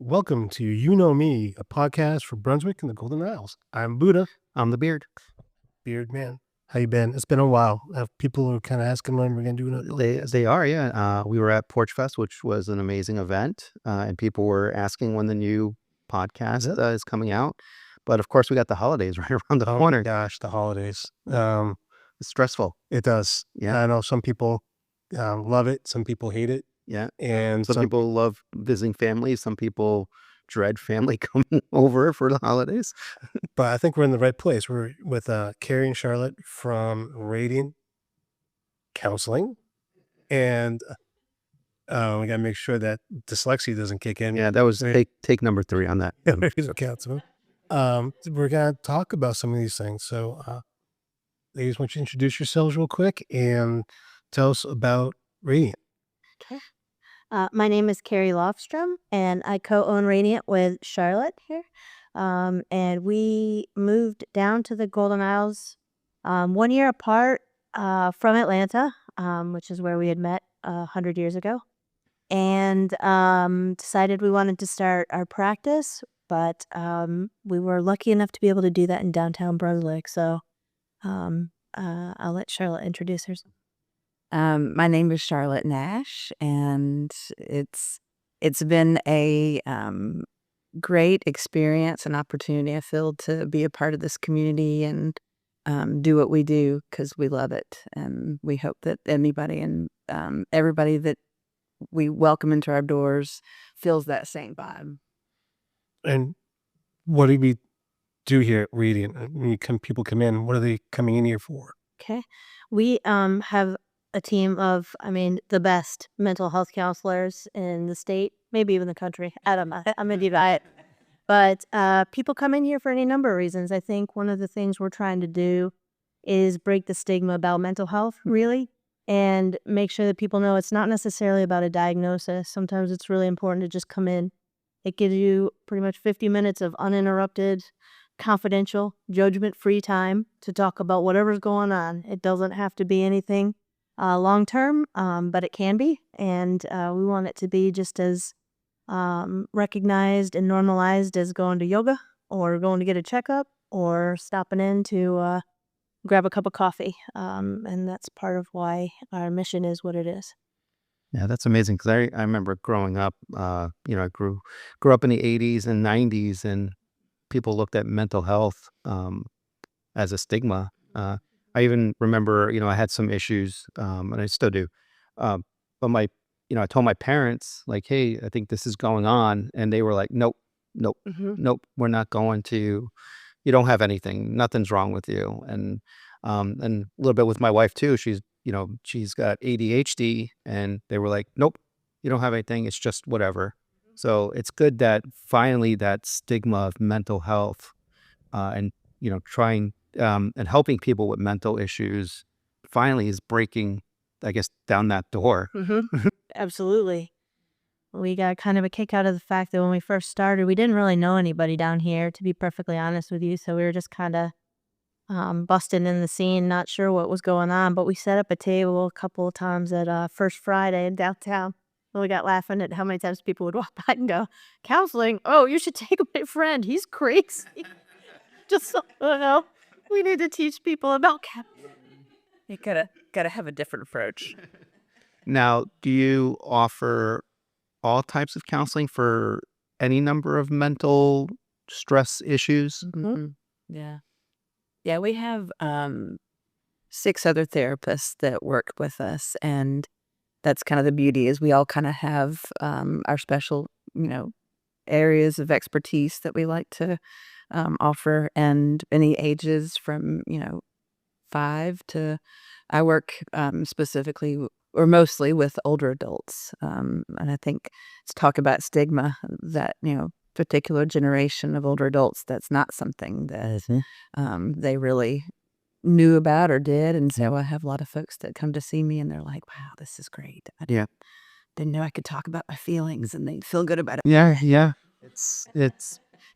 Welcome to You Know Me, a podcast for Brunswick and the Golden Isles. I'm Buddha, I'm the beard. Beard Man. How you been? It's been a while. People are kind of asking when we're going to do another podcast. They are, yeah. We were at Porch Fest, which was an amazing event, and people were asking when the new podcast is coming out. But of course, we got the holidays right around the Oh my corner. gosh, the holidays. It's stressful. It does. Yeah. I know some people love it. Some people hate it. Yeah. And Some people love visiting family. Some people dread family coming over for the holidays. But I think we're in the right place. We're with Carrie and Charlotte from Radiant Counseling. And we got to make sure that dyslexia doesn't kick in. Yeah, that was take number 3 on that. Counseling. We're going to talk about some of these things. So, ladies, why don't you introduce yourselves real quick and tell us about Radiant. Okay. My name is Carrie Lofstrom, and I co-own Radiant with Charlotte here. And we moved down to the Golden Isles 1 year apart from Atlanta, which is where we had met 100 years ago, and decided we wanted to start our practice, but we were lucky enough to be able to do that in downtown Brunswick. So I'll let Charlotte introduce herself. My name is Charlotte Nash, and it's been a great experience and opportunity I feel to be a part of this community and do what we do because we love it, and we hope that anybody and everybody that we welcome into our doors feels that same vibe. And what do we do here at Radiant? When people come in, what are they coming in here for? Okay. We have a team of, the best mental health counselors in the state, maybe even the country. I don't know. I'm going to divide it. But people come in here for any number of reasons. I think one of the things we're trying to do is break the stigma about mental health, really, and make sure that people know it's not necessarily about a diagnosis. Sometimes it's really important to just come in. It gives you pretty much 50 minutes of uninterrupted, confidential, judgment-free time to talk about whatever's going on. It doesn't have to be anything long-term, but it can be. And we want it to be just as recognized and normalized as going to yoga or going to get a checkup or stopping in to grab a cup of coffee. And that's part of why our mission is what it is. Yeah, that's amazing because I remember growing up, I grew up in the 80s and 90s, and people looked at mental health as a stigma. I even remember, I had some issues, and I still do. But I told my parents, like, hey, I think this is going on. And they were like, nope, nope, we're not going to. You don't have anything. Nothing's wrong with you. And a little bit with my wife, too. She's got ADHD. And they were like, nope, you don't have anything. It's just whatever. So it's good that finally that stigma of mental health and trying and helping people with mental issues finally is breaking, I guess, down that door. Absolutely. We got kind of a kick out of the fact that when we first started, we didn't really know anybody down here, to be perfectly honest with you. So we were just kind of busting in the scene, not sure what was going on. But we set up a table a couple of times at First Friday in downtown. And we got laughing at how many times people would walk by and go, counseling? Oh, you should take my friend. He's crazy. Just, we need to teach people about counseling. You gotta have a different approach. Now, do you offer all types of counseling for any number of mental stress issues? Yeah, we have 6 other therapists that work with us, and that's kind of the beauty is we all kind of have our special, areas of expertise that we like to offer, and any ages from 5 to. I work specifically or mostly with older adults, and I think let's talk about stigma that particular generation of older adults. That's not something that they really knew about or did, and so I have a lot of folks that come to see me and they're like, "Wow, this is great! I didn't know I could talk about my feelings and they feel good about it." Yeah.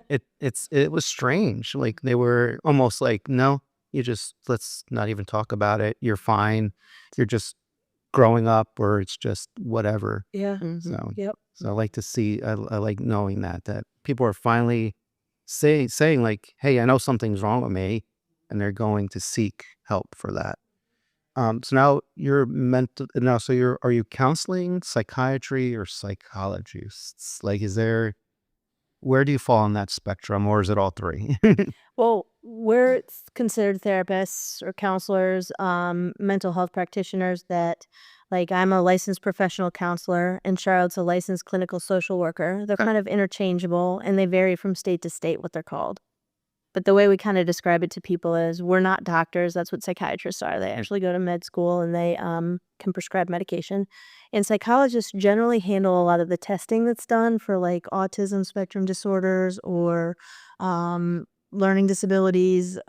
It was strange. Like they were almost like, no, let's not even talk about it. You're fine. You're just growing up, or it's just whatever. Yeah. So Yep. So I like to see, I like knowing that people are finally saying like, hey, I know something's wrong with me, and they're going to seek help for that. So now you're mental now. So are you counseling, psychiatry, or psychologists? Like, where do you fall on that spectrum, or is it all three? Well, we're considered therapists or counselors, mental health practitioners that, like, I'm a licensed professional counselor and Charlotte's a licensed clinical social worker. They're Okay. kind of interchangeable and they vary from state to state what they're called. But the way we kind of describe it to people is we're not doctors. That's what psychiatrists are. They actually go to med school and they can prescribe medication. And psychologists generally handle a lot of the testing that's done for like autism spectrum disorders or learning disabilities,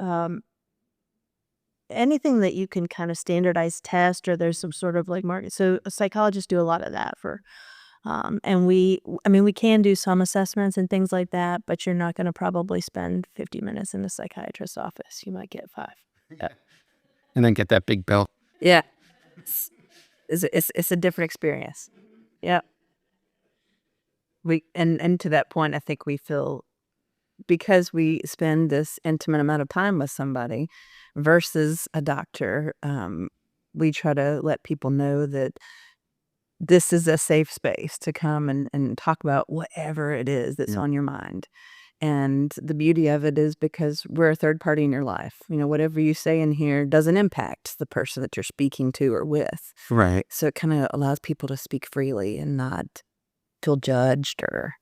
anything that you can kind of standardize test or there's some sort of like market. So psychologists do a lot of that for and I mean, we can do some assessments and things like that, but you're not going to probably spend 50 minutes in a psychiatrist's office. You might get 5. And then get that big bill. Yeah. It's a different experience. Yeah. And to that point, I think we feel because we spend this intimate amount of time with somebody versus a doctor, we try to let people know that this is a safe space to come and talk about whatever it is that's on your mind. And the beauty of it is because we're a third party in your life. You know, whatever you say in here doesn't impact the person that you're speaking to or with. Right. So it kind of allows people to speak freely and not feel judged or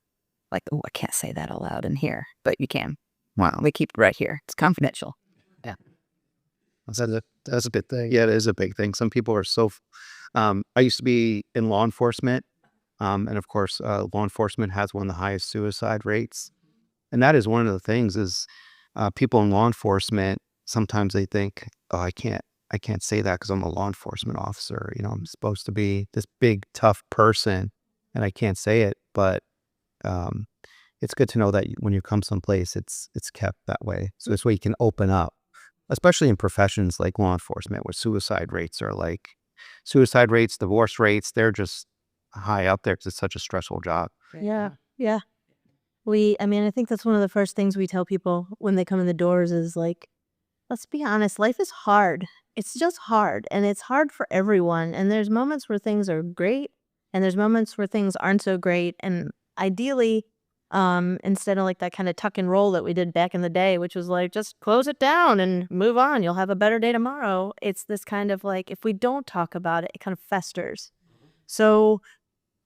like, oh, I can't say that aloud in here, but you can. Wow. We keep it right here. It's confidential. That's a big thing. Yeah, it is a big thing. Some people are so. I used to be in law enforcement, and of course, law enforcement has one of the highest suicide rates, and that is one of the things. Is people in law enforcement sometimes they think, oh, I can't say that because I'm a law enforcement officer. You know, I'm supposed to be this big tough person, and I can't say it. But it's good to know that when you come someplace, it's kept that way. So this way you can open up. Especially in professions like law enforcement, where suicide rates, divorce rates, they're just high up there because it's such a stressful job. Yeah. Yeah. I mean, I think that's one of the first things we tell people when they come in the doors is like, let's be honest, life is hard. It's just hard and it's hard for everyone. And there's moments where things are great and there's moments where things aren't so great. And ideally, instead of like that kind of tuck and roll that we did back in the day, which was like, just close it down and move on. You'll have a better day tomorrow. It's this kind of like, if we don't talk about it, it kind of festers. So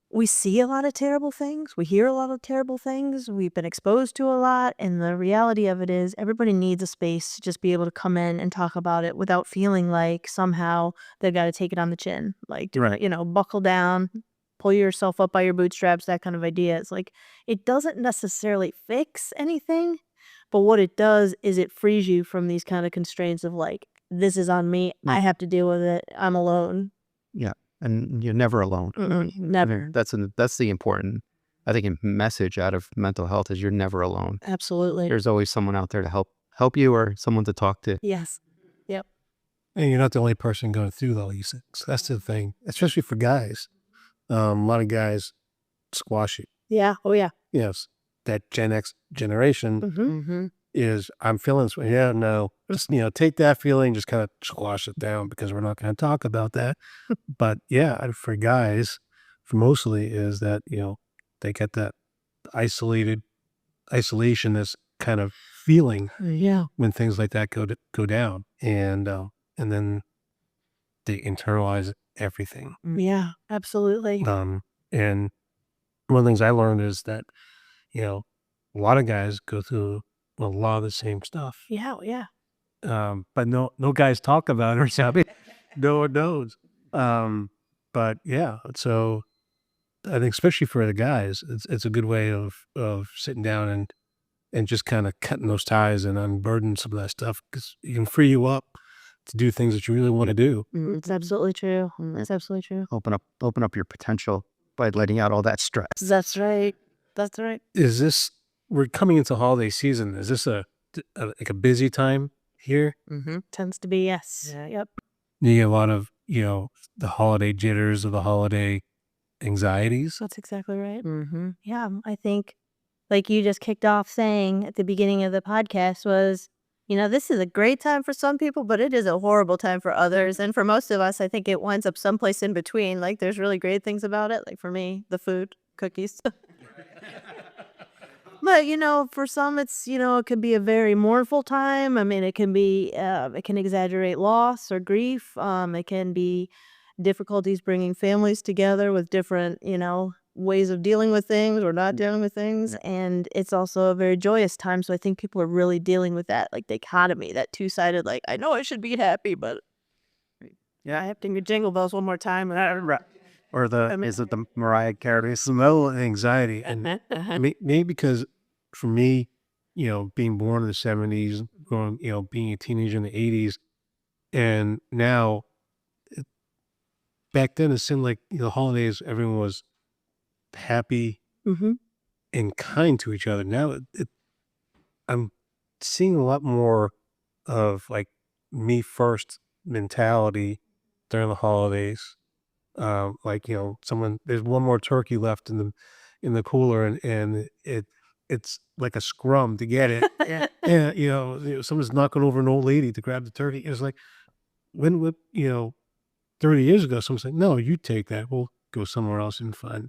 we see a lot of terrible things. We hear a lot of terrible things. We've been exposed to a lot. And the reality of it is everybody needs a space to just be able to come in and talk about it without feeling like somehow they've got to take it on the chin. Like, Right. you know, buckle down, pull yourself up by your bootstraps, that kind of idea. It's like, it doesn't necessarily fix anything, but what it does is it frees you from these kind of constraints of like, this is on me. I have to deal with it. I'm alone. Yeah, and you're never alone. Never. That's the important, I think, message out of mental health is you're never alone. Absolutely. There's always someone out there to help you or someone to talk to. Yes. Yep. And you're not the only person going through all these things. That's the thing, especially for guys. A lot of guys squash it. Yeah. Oh, yeah. Yes, that Gen X generation Mm-hmm. is, I'm feeling, yeah, no, just, take that feeling, just kind of squash it down because we're not going to talk about that. But yeah, for guys, for mostly is that, they get that isolationist kind of feeling Yeah. when things like that go down. And then they internalize everything. Yeah. Absolutely. And one of the things I learned is that, a lot of guys go through a lot of the same stuff. Yeah. Yeah. But no guys talk about it or something. No one knows. But yeah, so I think especially for the guys, it's a good way of sitting down and just kind of cutting those ties and unburden some of that stuff because it can free you up to do things that you really want to do. It's absolutely true. It's absolutely true. Open up your potential by letting out all that stress. That's right. That's right. We're coming into holiday season. Is this like a busy time here? Mm-hmm. Tends to be, yes. Yeah. Yep. You get a lot of, the holiday jitters of the holiday anxieties. That's exactly right. Mm-hmm. Yeah, I think, like you just kicked off saying at the beginning of the podcast was, this is a great time for some people, but it is a horrible time for others. And for most of us, I think it winds up someplace in between. Like there's really great things about it. Like for me, the food, cookies. But for some, it's it could be a very mournful time. I mean, it can be it can exaggerate loss or grief. It can be difficulties bringing families together with different ways of dealing with things or not dealing with things, and it's also a very joyous time. So I think people are really dealing with that like dichotomy, that two-sided. Like I know I should be happy, but I have to jingle bells one more time, and Or Is it the Mariah Carey? smell of anxiety. And maybe because for me, being born in the 70s, growing, being a teenager in the 80s, and now back then it seemed like the holidays, everyone was happy hmm and kind to each other. Now I'm seeing a lot more of like me first mentality during the holidays. Like someone there's one more turkey left in the cooler, and it's like a scrum to get it. yeah. And someone's knocking over an old lady to grab the turkey. It's like when 30 years ago, someone's like, no, you take that. We'll go somewhere else and find.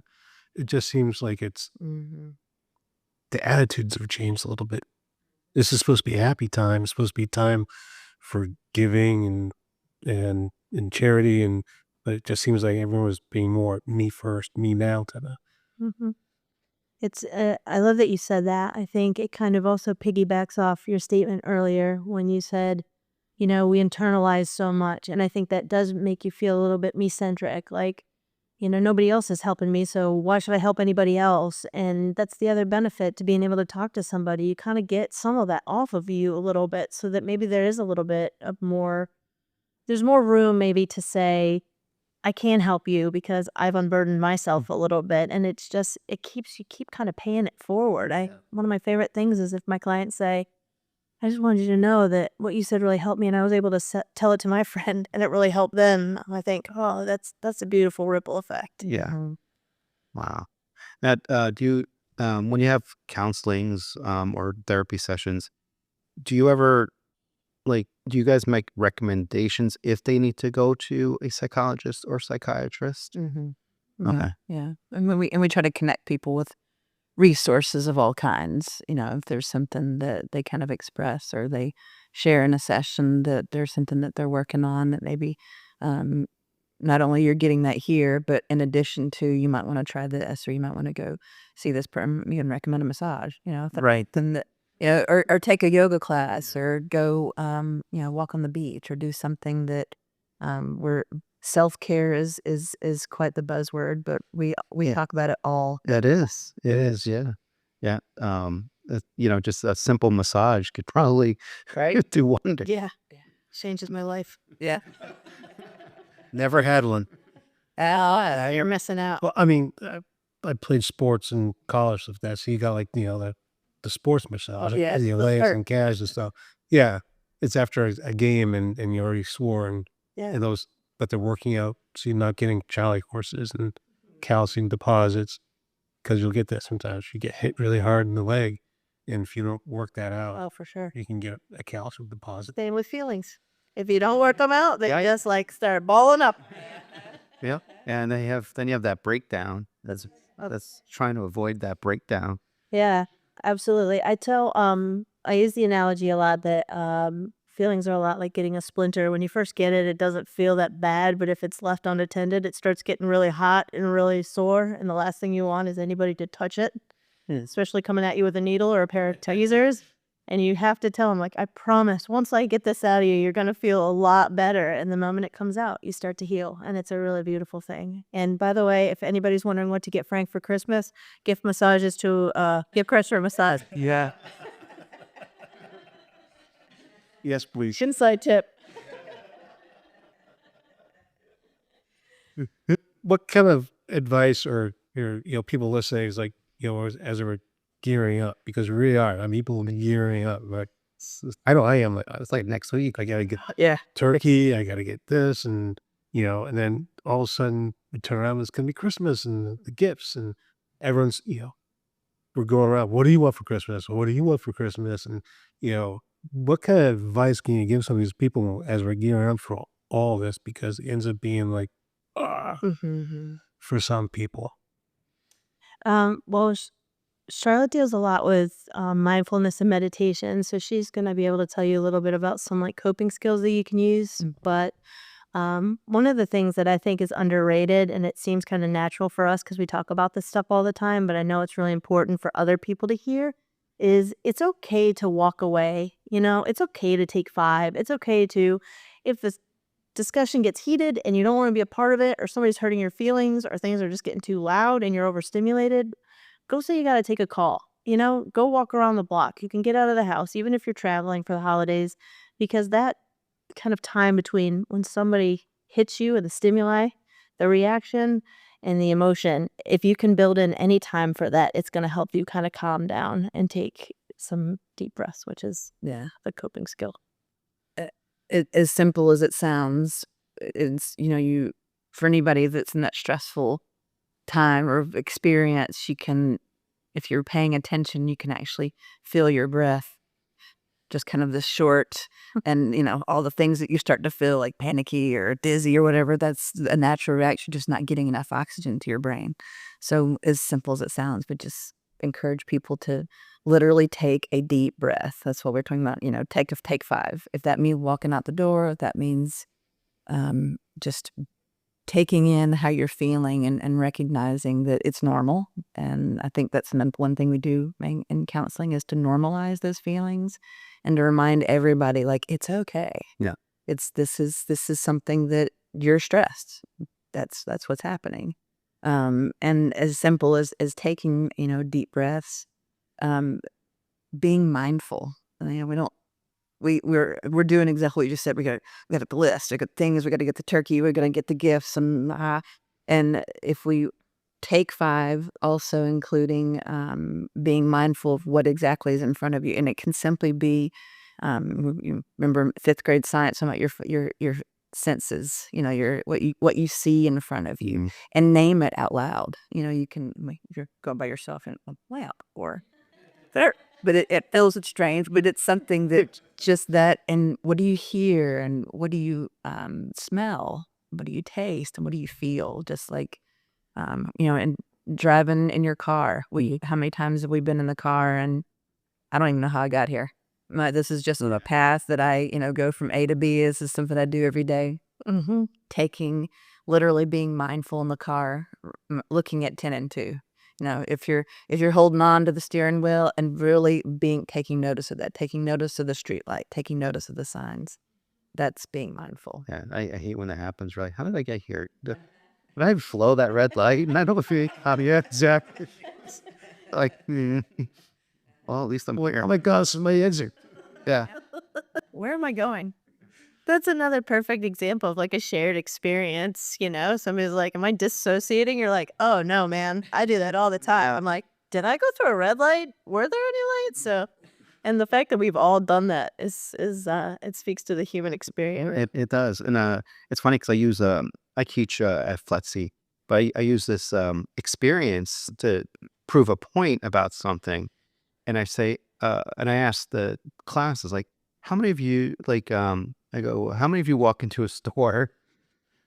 It just seems like it's Mm-hmm. the attitudes have changed a little bit. This is supposed to be a happy time. It's supposed to be time for giving and charity, but it just seems like everyone was being more me first, me now type of. hmm It's I love that you said that. I think it kind of also piggybacks off your statement earlier when you said, we internalize so much, and I think that does make you feel a little bit me-centric. Like, nobody else is helping me, so why should I help anybody else? And that's the other benefit to being able to talk to somebody. You kind of get some of that off of you a little bit, so that maybe there is a little bit of more. There's more room maybe to say, I can help you because I've unburdened myself a little bit, and it's just it keeps you keep kind of paying it forward. One of my favorite things is if my clients say, "I just wanted you to know that what you said really helped me," and I was able to tell it to my friend, and it really helped them. I think, oh, that's a beautiful ripple effect. Yeah. Mhm. Wow. Now, do you, when you have counselings or therapy sessions, do you ever do you guys make recommendations if they need to go to a psychologist or psychiatrist? Mhm. Okay. Yeah. And we try to connect people with resources of all kinds. If there's something that they kind of express or they share in a session that there's something that they're working on that maybe um, not only you're getting that here, but in addition to you might want to try this or you might want to go see this person. You can recommend a massage. If that's Right. something that or take a yoga class or go walk on the beach or do something that where self-care is quite the buzzword, but we Yeah. talk about it all. That is. It is. Yeah. Yeah. Just a simple massage could probably Right? do wonders. Yeah, changes my life. Yeah. Never had one. You're missing out. Well, I mean, I played sports in college with that, so you got like the sports massage, yes, your the legs hurt. and calves and stuff. Yeah, it's after a game and you already swore Yeah. and those, but they're working out, so you're not getting Charlie horses and calcium deposits because you'll get that sometimes. You get hit really hard in the leg, and if you don't work that out, Oh, for sure. you can get a calcium deposit. Same with feelings. If you don't work them out, they Yeah. just like start balling up. Yeah. And then you have that breakdown. That's trying to avoid that breakdown. Yeah, absolutely. I use the analogy a lot that feelings are a lot like getting a splinter. When you first get it, it doesn't feel that bad, but if it's left unattended, it starts getting really hot and really sore, and the last thing you want is anybody to touch it, especially coming at you with a needle or a pair of tweezers. And you have to tell them, like, I promise, once I get this out of you, you're going to feel a lot better. And the moment it comes out, you start to heal. And it's a really beautiful thing. And by the way, if anybody's wondering what to get Frank for Christmas, gift massages to give Chris a massage. Yeah. Yes, please. Inside tip. What kind of advice or people listening is like as we're gearing up, because we really are. I mean, people are gearing up. But I know I am. Like it's like next week. I gotta get Yeah. turkey. I gotta get this, and and then all of a sudden we turn around, it's going to be Christmas and the gifts and everyone's, we're going around. What do you want for Christmas? What do you want for Christmas? And, what kind of advice can you give some of these people as we're gearing up for all this? Because it ends up being like, ah, for some people. Well, Charlotte deals a lot with mindfulness and meditation, so she's going to be able to tell you a little bit about some like coping skills that you can use. But one of the things that I think is underrated, and it seems kind of natural for us because we talk about this stuff all the time, but I know it's really important for other people to hear, is it's okay to walk away. It's okay to take 5. It's okay to, if this discussion gets heated and you don't want to be a part of it, or somebody's hurting your feelings, or things are just getting too loud and you're overstimulated, go say you got to take a call. Go walk around the block. You can get out of the house, even if you're traveling for the holidays, because that kind of time between when somebody hits you and the stimuli, the reaction, and the emotion, if you can build in any time for that, it's going to help you kind of calm down and take some deep breaths, which is a coping skill. As simple as it sounds, it's, you, for anybody that's in that stressful time or experience, you can, if you're paying attention, you can actually feel your breath, just kind of this short, and all the things that you start to feel like panicky or dizzy or whatever, that's a natural reaction, just not getting enough oxygen to your brain. So as simple as it sounds, but just encourage people to literally take a deep breath. That's what we're talking about, take 5. If that means walking out the door, if that means just taking in how you're feeling and recognizing that it's normal. And I think that's one thing we do in counseling is to normalize those feelings and to remind everybody, like, it's okay. Yeah. This is something that you're stressed. That's what's happening. And as simple as taking, deep breaths, being mindful. We're doing exactly what you just said. We got a list. We got things. We got to get the turkey. We're gonna get the gifts, and if we take 5, also including being mindful of what exactly is in front of you, and it can simply be, you remember 5th grade science about your senses. Your what you see in front of you, and name it out loud. You can, if you're going by yourself, and lamp or there. But it feels strange, but it's something that just that, and what do you hear, and what do you smell, what do you taste, and what do you feel? Just like, and driving in your car. How many times have we been in the car and I don't even know how I got here. This is just a path that I, go from A to B. This is something I do every day. Literally being mindful in the car, looking at 10 and 2. If you're holding on to the steering wheel and really taking notice of that, taking notice of the street light, taking notice of the signs, that's being mindful. Yeah, I hate when that happens. Right? How did I get here? Did I flow that red light? And I don't feel yeah, exactly. Like, well, at least I'm clear. Oh my God, this is my exit. Yeah. Where am I going? That's another perfect example of like a shared experience. Somebody's like, am I dissociating? You're like, oh no, man, I do that all the time. I'm like, did I go through a red light? Were there any lights? And the fact that we've all done that is it speaks to the human experience. It does. And it's funny because I teach at FLETC, but I use this experience to prove a point about something. And I say, and I ask the classes, like, how many of you, like, I go, how many of you walk into a store,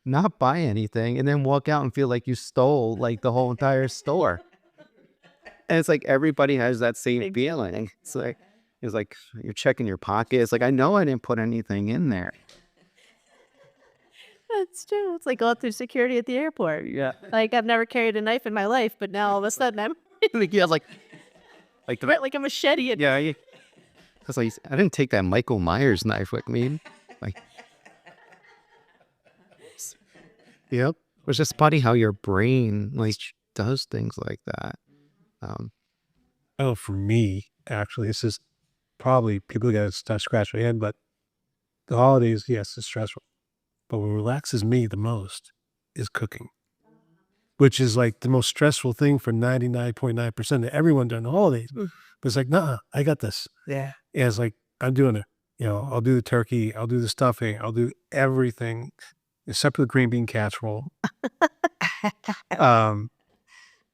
not buy anything, and then walk out and feel like you stole like the whole entire store? And it's like everybody has that same feeling. It's like you're checking your pocket. It's like, I know I didn't put anything in there. That's true. It's like going through security at the airport. Yeah. Like, I've never carried a knife in my life, but now all of a sudden I'm Yeah, like like a machete. Yeah, because like, I didn't take that Michael Myers knife with me. Like, yep. It's just funny how your brain like does things like that. Oh, for me, actually, this is probably people got to scratch their head, but the holidays, yes, it's stressful. But what relaxes me the most is cooking, which is like the most stressful thing for 99.9% of everyone during the holidays. But it's like, nah, I got this. Yeah. Yeah, it's like, I'm doing it. I'll do the turkey, I'll do the stuffing, I'll do everything. except for the green bean casserole. um,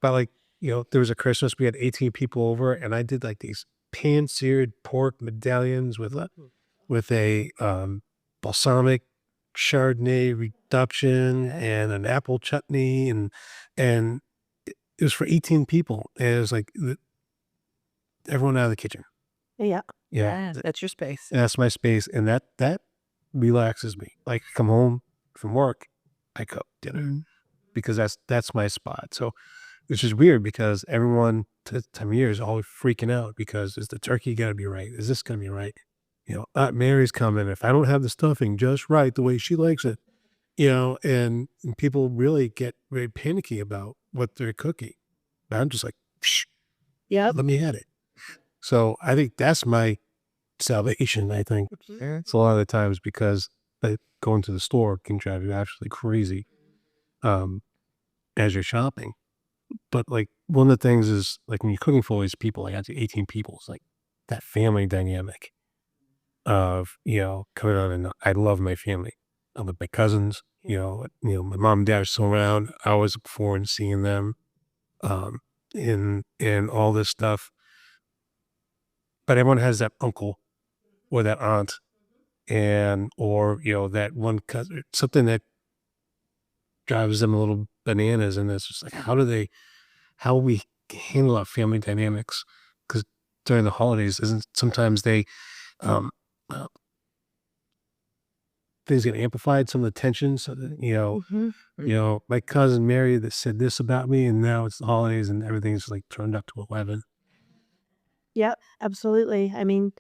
but like, there was a Christmas, we had 18 people over, and I did like these pan-seared pork medallions with a balsamic Chardonnay reduction and an apple chutney, and it was for 18 people. And it was like everyone out of the kitchen. Yeah. Yeah, That's your space. that's my space, and that relaxes me. Like, come home from work, I cook dinner because that's my spot. So, which is weird because everyone this time of year is always freaking out because is the turkey got to be right? Is this going to be right? Aunt Mary's coming. If I don't have the stuffing just right the way she likes it, and people really get very panicky about what they're cooking. And I'm just like, psh, Yep. let me at it. So I think that's my salvation. I think it's a lot of the times because going to the store can drive you absolutely crazy as you're shopping. But like one of the things is like when you're cooking for all these people, like I got 18 people, it's like that family dynamic of, coming on, and I love my family. I'm with my cousins, my mom and dad are still around. I always look forward to seeing them, and all this stuff. But everyone has that uncle or that aunt or that one cousin, something that drives them a little bananas. And it's just like, how we handle our family dynamics. Because during the holidays, sometimes they, um, uh, things get amplified, some of the tensions. So that, my cousin Mary that said this about me, and now it's the holidays and everything's like turned up to 11. Yep, absolutely. I mean,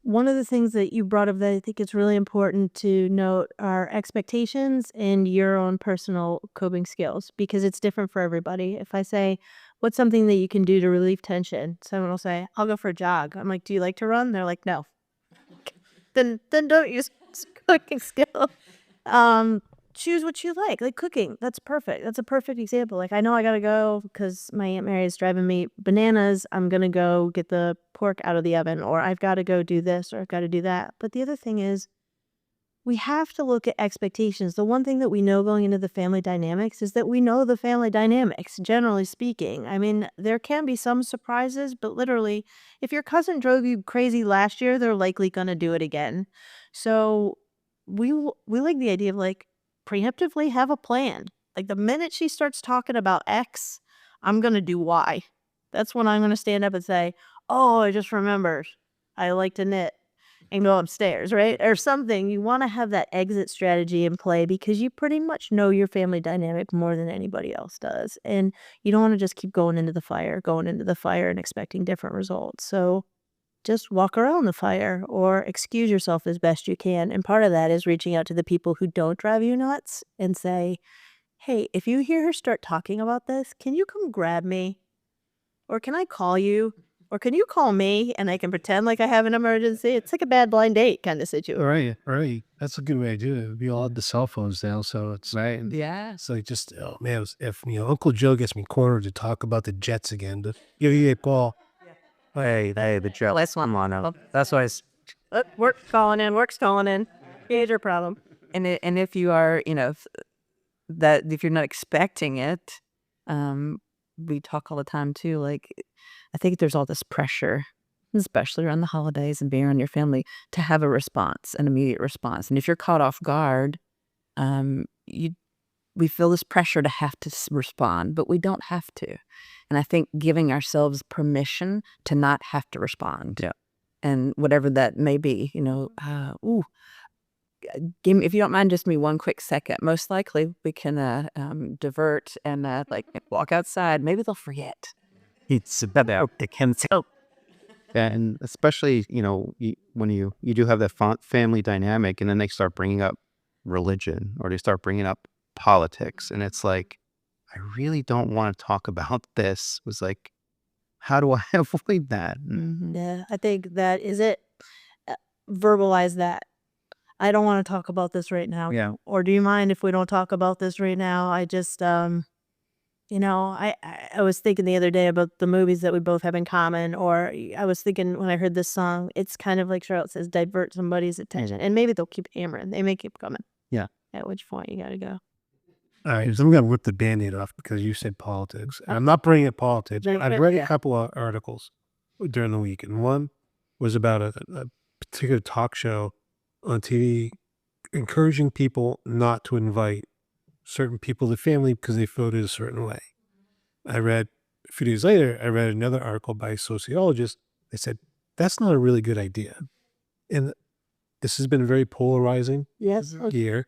one of the things that you brought up that I think it's really important to note are expectations and your own personal coping skills because it's different for everybody. If I say, what's something that you can do to relieve tension? Someone will say, I'll go for a jog. I'm like, do you like to run? They're like, no. Then don't use cooking skill. Choose what you like cooking. That's perfect. That's a perfect example. Like I know I gotta go because my Aunt Mary is driving me bananas. I'm gonna go get the pork out of the oven, or I've got to go do this, or I've got to do that. But the other thing is we have to look at expectations. The one thing that we know going into the family dynamics is that we know the family dynamics, generally speaking. I mean, there can be some surprises, but literally, if your cousin drove you crazy last year, they're likely going to do it again. So we like the idea of like preemptively have a plan. Like the minute she starts talking about X, I'm going to do Y. That's when I'm going to stand up and say, oh, I just remembered. I like to knit and go upstairs, right? Or something. You want to have that exit strategy in play because you pretty much know your family dynamic more than anybody else does. And you don't want to just keep going into the fire and expecting different results. So just walk around the fire or excuse yourself as best you can. And part of that is reaching out to the people who don't drive you nuts and say, hey, if you hear her start talking about this, can you come grab me? Or can I call you? Or can you call me and I can pretend like I have an emergency? It's like a bad blind date kind of situation. Right. That's a good way to do it. We all have the cell phones now, so it's Right. Yeah. so just oh man, if Uncle Joe gets me cornered to talk about the Jets again, but hey, Paul, Hey, the Jets. Last one. Come on now. That's why Work's calling in. Major problem. And if you are, if you're not expecting it, we talk all the time too. Like, I think there's all this pressure, especially around the holidays and being around your family, to have a response, an immediate response. And if you're caught off guard, we feel this pressure to have to respond, but we don't have to. And I think giving ourselves permission to not have to respond, and whatever that may be, if you don't mind just me one quick second, most likely we can divert and walk outside. Maybe they'll forget. it's about the cancel. And especially, when you do have that family dynamic and then they start bringing up religion or they start bringing up politics. And it's like, I really don't want to talk about this. It was like, how do I avoid that? Yeah, I think that is it. Verbalize that. I don't want to talk about this right now. Yeah. Or do you mind if we don't talk about this right now? I just, I was thinking the other day about the movies that we both have in common. Or I was thinking when I heard this song, it's kind of like Charlotte says, divert somebody's attention. And maybe they'll keep hammering. They may keep coming. Yeah. at which point you got to go. All right, so I'm going to rip the Band-Aid off because you said politics. And I'm not bringing up politics. I've read a couple of articles during the week, and one was about a particular talk show on TV encouraging people not to invite certain people to the family because they voted a certain way. I read a few days later, I read another article by a sociologist. They said, that's not a really good idea. And this has been a very polarizing Yes. year.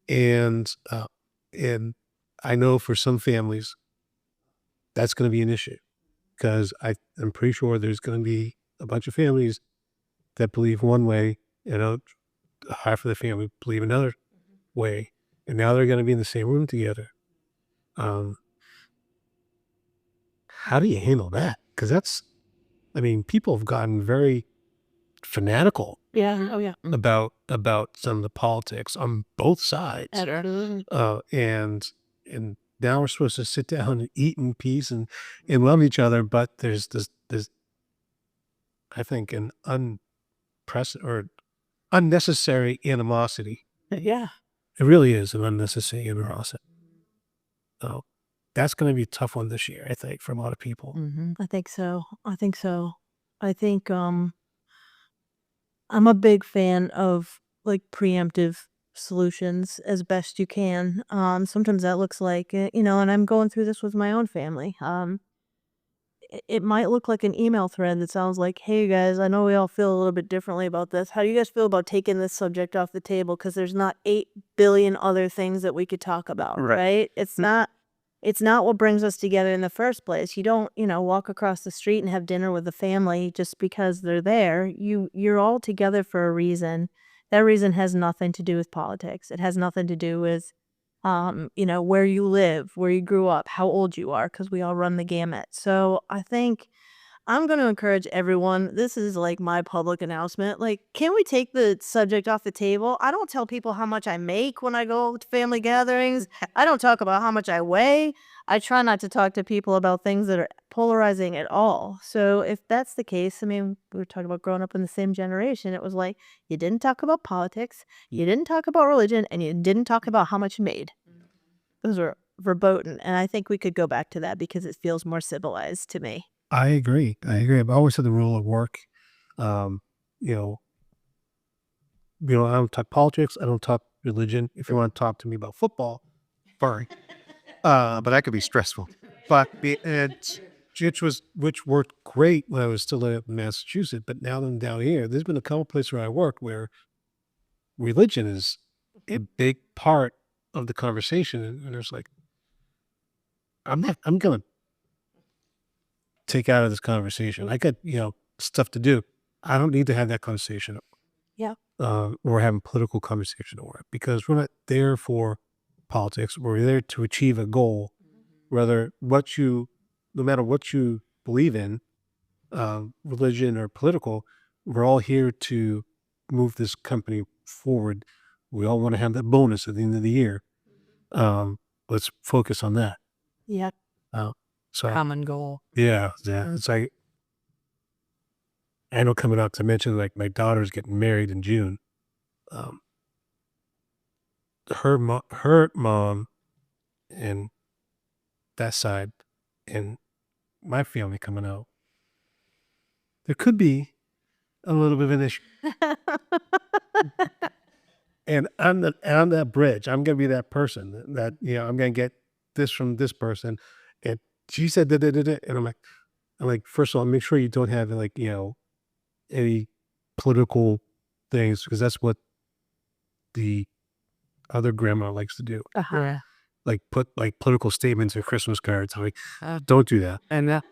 And I know for some families, that's going to be an issue because I'm pretty sure there's going to be a bunch of families that believe one way, half of the family believe another way. And now they're going to be in the same room together. How do you handle that? Because people have gotten very fanatical Yeah. Oh, yeah. about some of the politics on both sides. Absolutely. And now we're supposed to sit down and eat in peace and love each other, but there's I think an unnecessary animosity. Yeah. It really is an unnecessary animosity. So that's going to be a tough one this year, I think, for a lot of people. Mm-hmm. I think so. I think I'm a big fan of like preemptive solutions as best you can. Sometimes that looks like, and I'm going through this with my own family. It might look like an email thread that sounds like, hey guys, I know we all feel a little bit differently about this. How do you guys feel about taking this subject off the table? Because there's not 8 billion other things that we could talk about, right? It's not what brings us together in the first place. You don't, walk across the street and have dinner with the family just because they're there. You're all together for a reason. That reason has nothing to do with politics. It has nothing to do with where you live, where you grew up, how old you are, because we all run the gamut. So I think I'm going to encourage everyone. This is like my public announcement. Like, can we take the subject off the table? I don't tell people how much I make when I go to family gatherings. I don't talk about how much I weigh. I try not to talk to people about things that are polarizing at all. So if that's the case, we were talking about growing up in the same generation. It was like, you didn't talk about politics, you didn't talk about religion, and you didn't talk about how much you made. Those were verboten. And I think we could go back to that because it feels more civilized to me. I agree. I've always had the rule of work. You know, I don't talk politics. I don't talk religion. If you want to talk to me about football, fine. But that could be stressful. But which worked great when I was still in Massachusetts. But now that I'm down here, there's been a couple places where I work where religion is a big part of the conversation, and there's like, I'm gonna take out of this conversation. I got stuff to do. I don't need to have that conversation. Yeah. Or having political conversation over it because we're not there for politics. We're there to achieve a goal, no matter what you believe in, religion or political. We're all here to move this company forward. We all want to have that bonus at the end of the year. Let's focus on that. Yeah. So Common goal. yeah. It's like, I know coming up to mention like my daughter's getting married in June. Her mom and that side and my family coming out, there could be a little bit of an issue. And on that bridge, I'm gonna be that person that I'm gonna get this from this person, and she said da da da da, and I'm like, first of all, make sure you don't have like any political things because that's what the other grandma likes to do. Yeah. Like put like political statements or Christmas cards. I'm like, don't do that. And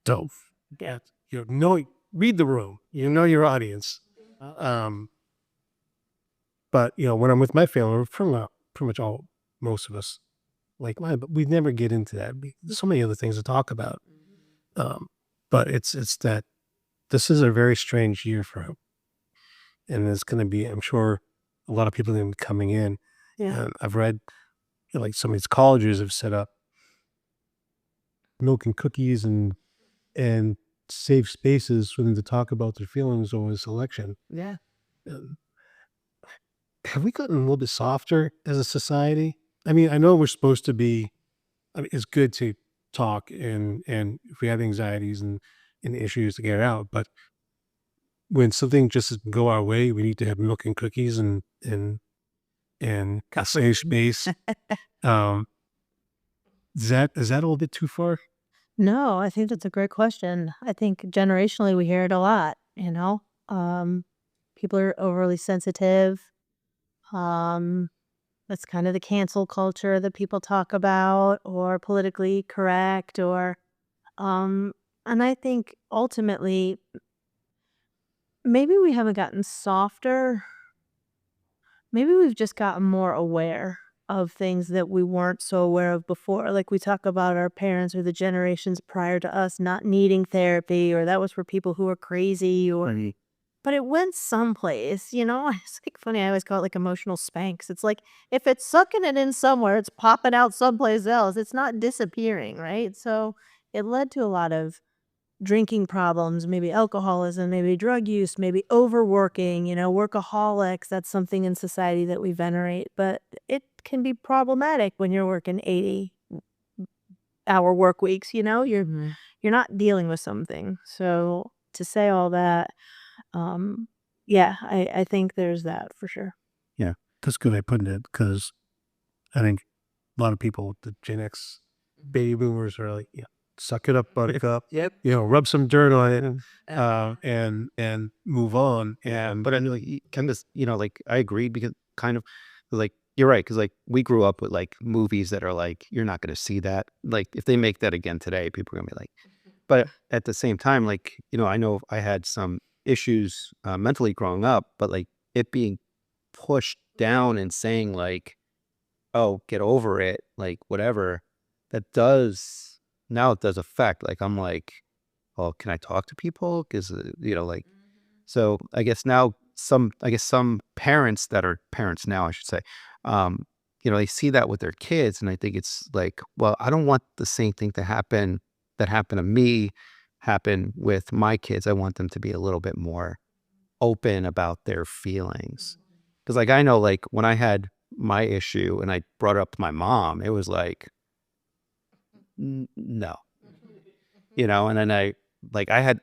Don't. Yeah. Read the room. You know your audience. But when I'm with my family, pretty much most of us like mine, but we never get into that. There's so many other things to talk about. But it's that this is a very strange year for him, and it's going to be. I'm sure a lot of people are going to be coming in. Yeah. And I've read like some of these colleges have set up milk and cookies and safe spaces for them to talk about their feelings over this election. yeah. And have we gotten a little bit softer as a society? I mean, I know we're supposed to be. I mean, it's good to talk and if we have anxieties and issues to get it out, but when something just doesn't go our way, we need to have milk and cookies and a safe space. Um, is that a little bit too far? No, I think that's a great question. I think generationally we hear it a lot, you know? People are overly sensitive. Um, that's kind of the cancel culture that people talk about, or politically correct, or um, and I think ultimately maybe we haven't gotten softer. Maybe we've just gotten more aware of things that we weren't so aware of before. Like we talk about our parents or the generations prior to us not needing therapy, or that was for people who were crazy, or but it went someplace, you know? It's like funny, I always call it like emotional spanks. It's like if it's sucking it in somewhere, it's popping out someplace else. It's not disappearing, right? So it led to a lot of drinking problems, maybe alcoholism, maybe drug use, maybe overworking, workaholics. That's something in society that we venerate, but it can be problematic when you're working 80-hour work weeks, you're not dealing with something. So to say all that, yeah, I think there's that for sure. Yeah, that's good way of putting it because I think a lot of people, the Gen X baby boomers, are like, yeah, suck it up, buttercup. Yep. Rub some dirt on it, and move on. And But I know, like, kind of, like, I agree because kind of like you're right because like we grew up with like movies that are like you're not going to see that. Like if they make that again today, people are gonna be like. But at the same time, like I know I had some issues mentally growing up, but like it being pushed down and saying like, "Oh, get over it," like whatever. That does now it does affect. Like I'm like, "Oh, can I talk to people?" Because like so I guess some parents that are parents now, I should say, um, they see that with their kids, and I think it's like, well, I don't want the same thing to happen that happened to me happen with my kids. I want them to be a little bit more open about their feelings. Because like I know like when I had my issue and I brought it up to my mom, it was like, no, and then I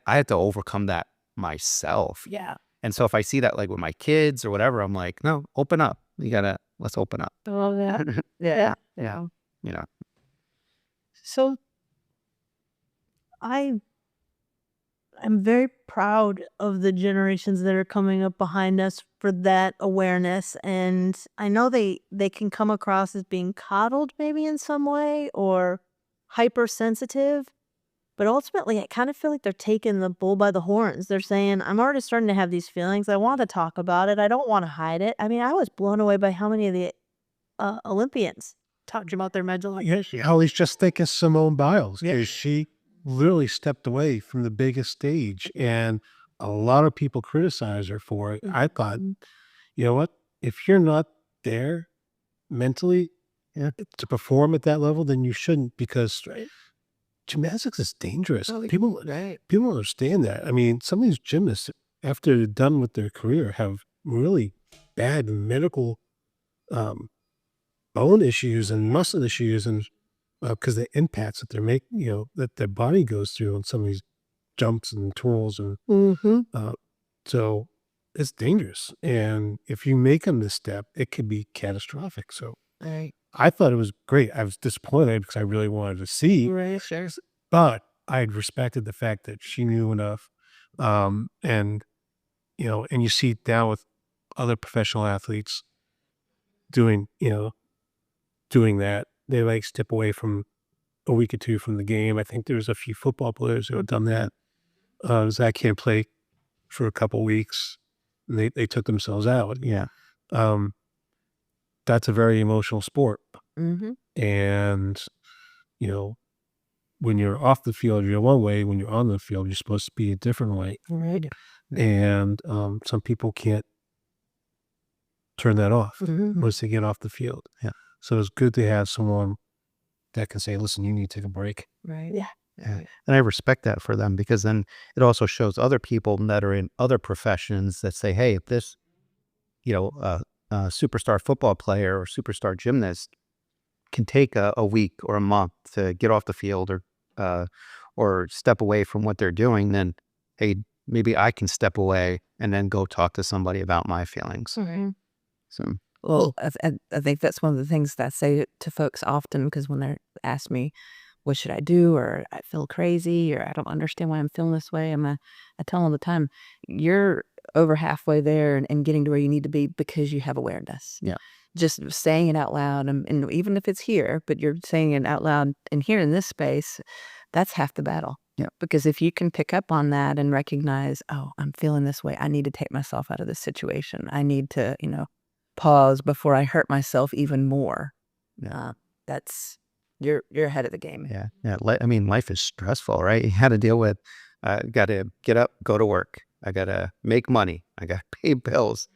had to overcome that myself. Yeah. And so if I see that like with my kids or whatever, I'm like, no, open up. Let's open up. I love that. Yeah. Yeah. You know, So I I'm very proud of the generations that are coming up behind us for that awareness, and I know they can come across as being coddled maybe in some way or hypersensitive, but ultimately I kind of feel like they're taking the bull by the horns. They're saying, "I'm already starting to have these feelings. I want to talk about it. I don't want to hide it." I mean, I was blown away by how many of the Olympians talked about their mental. yeah, she always just think of Simone Biles because she literally stepped away from the biggest stage, and a lot of people criticize her for it. I thought, you know what? If you're not there mentally to perform at that level, then you shouldn't because gymnastics is dangerous. People don't understand that. I mean, some of these gymnasts, after they're done with their career, have really bad medical um, bone issues and muscle issues, and because the impacts that they're making, that their body goes through on some of these jumps and twirls, and so it's dangerous. And if you make a misstep, it could be catastrophic. So I thought it was great. I was disappointed because I really wanted to see, Sure. but I respected the fact that she knew enough. And and you see it now with other professional athletes doing, doing that. They like step away from a week or two from the game. I think there's a few football players who have done that. Zach can't play for a couple weeks. And they took themselves out. yeah. Um, that's a very emotional sport. Mm-hmm. And, you know, when you're off the field, you're one way. When you're on the field, you're supposed to be a different way. Right. And some people can't turn that off Mhm. once they get off the field. Yeah. So it's good to have someone that can say, listen, you need to take a break. Right. Yeah. Yeah. And I respect that for them because then it also shows other people that are in other professions that say, hey, if this, superstar football player or superstar gymnast can take a week or a month to get off the field or step away from what they're doing, then hey, maybe I can step away and then go talk to somebody about my feelings. Mhm. So Well, I think that's one of the things that I say to folks often, because when they ask me, what should I do? Or I feel crazy, or I don't understand why I'm feeling this way. I tell them all the time, you're over halfway there and getting to where you need to be because you have awareness. Yeah. Just saying it out loud, and even if it's here, but you're saying it out loud and here in this space, that's half the battle. Yeah. Because if you can pick up on that and recognize, oh, I'm feeling this way, I need to take myself out of this situation. I need to, pause before I hurt myself even more. Yeah. That's you're ahead of the game. yeah, I mean, life is stressful, right? You had to deal with, got to get up, go to work. I got to make money. I got to pay bills.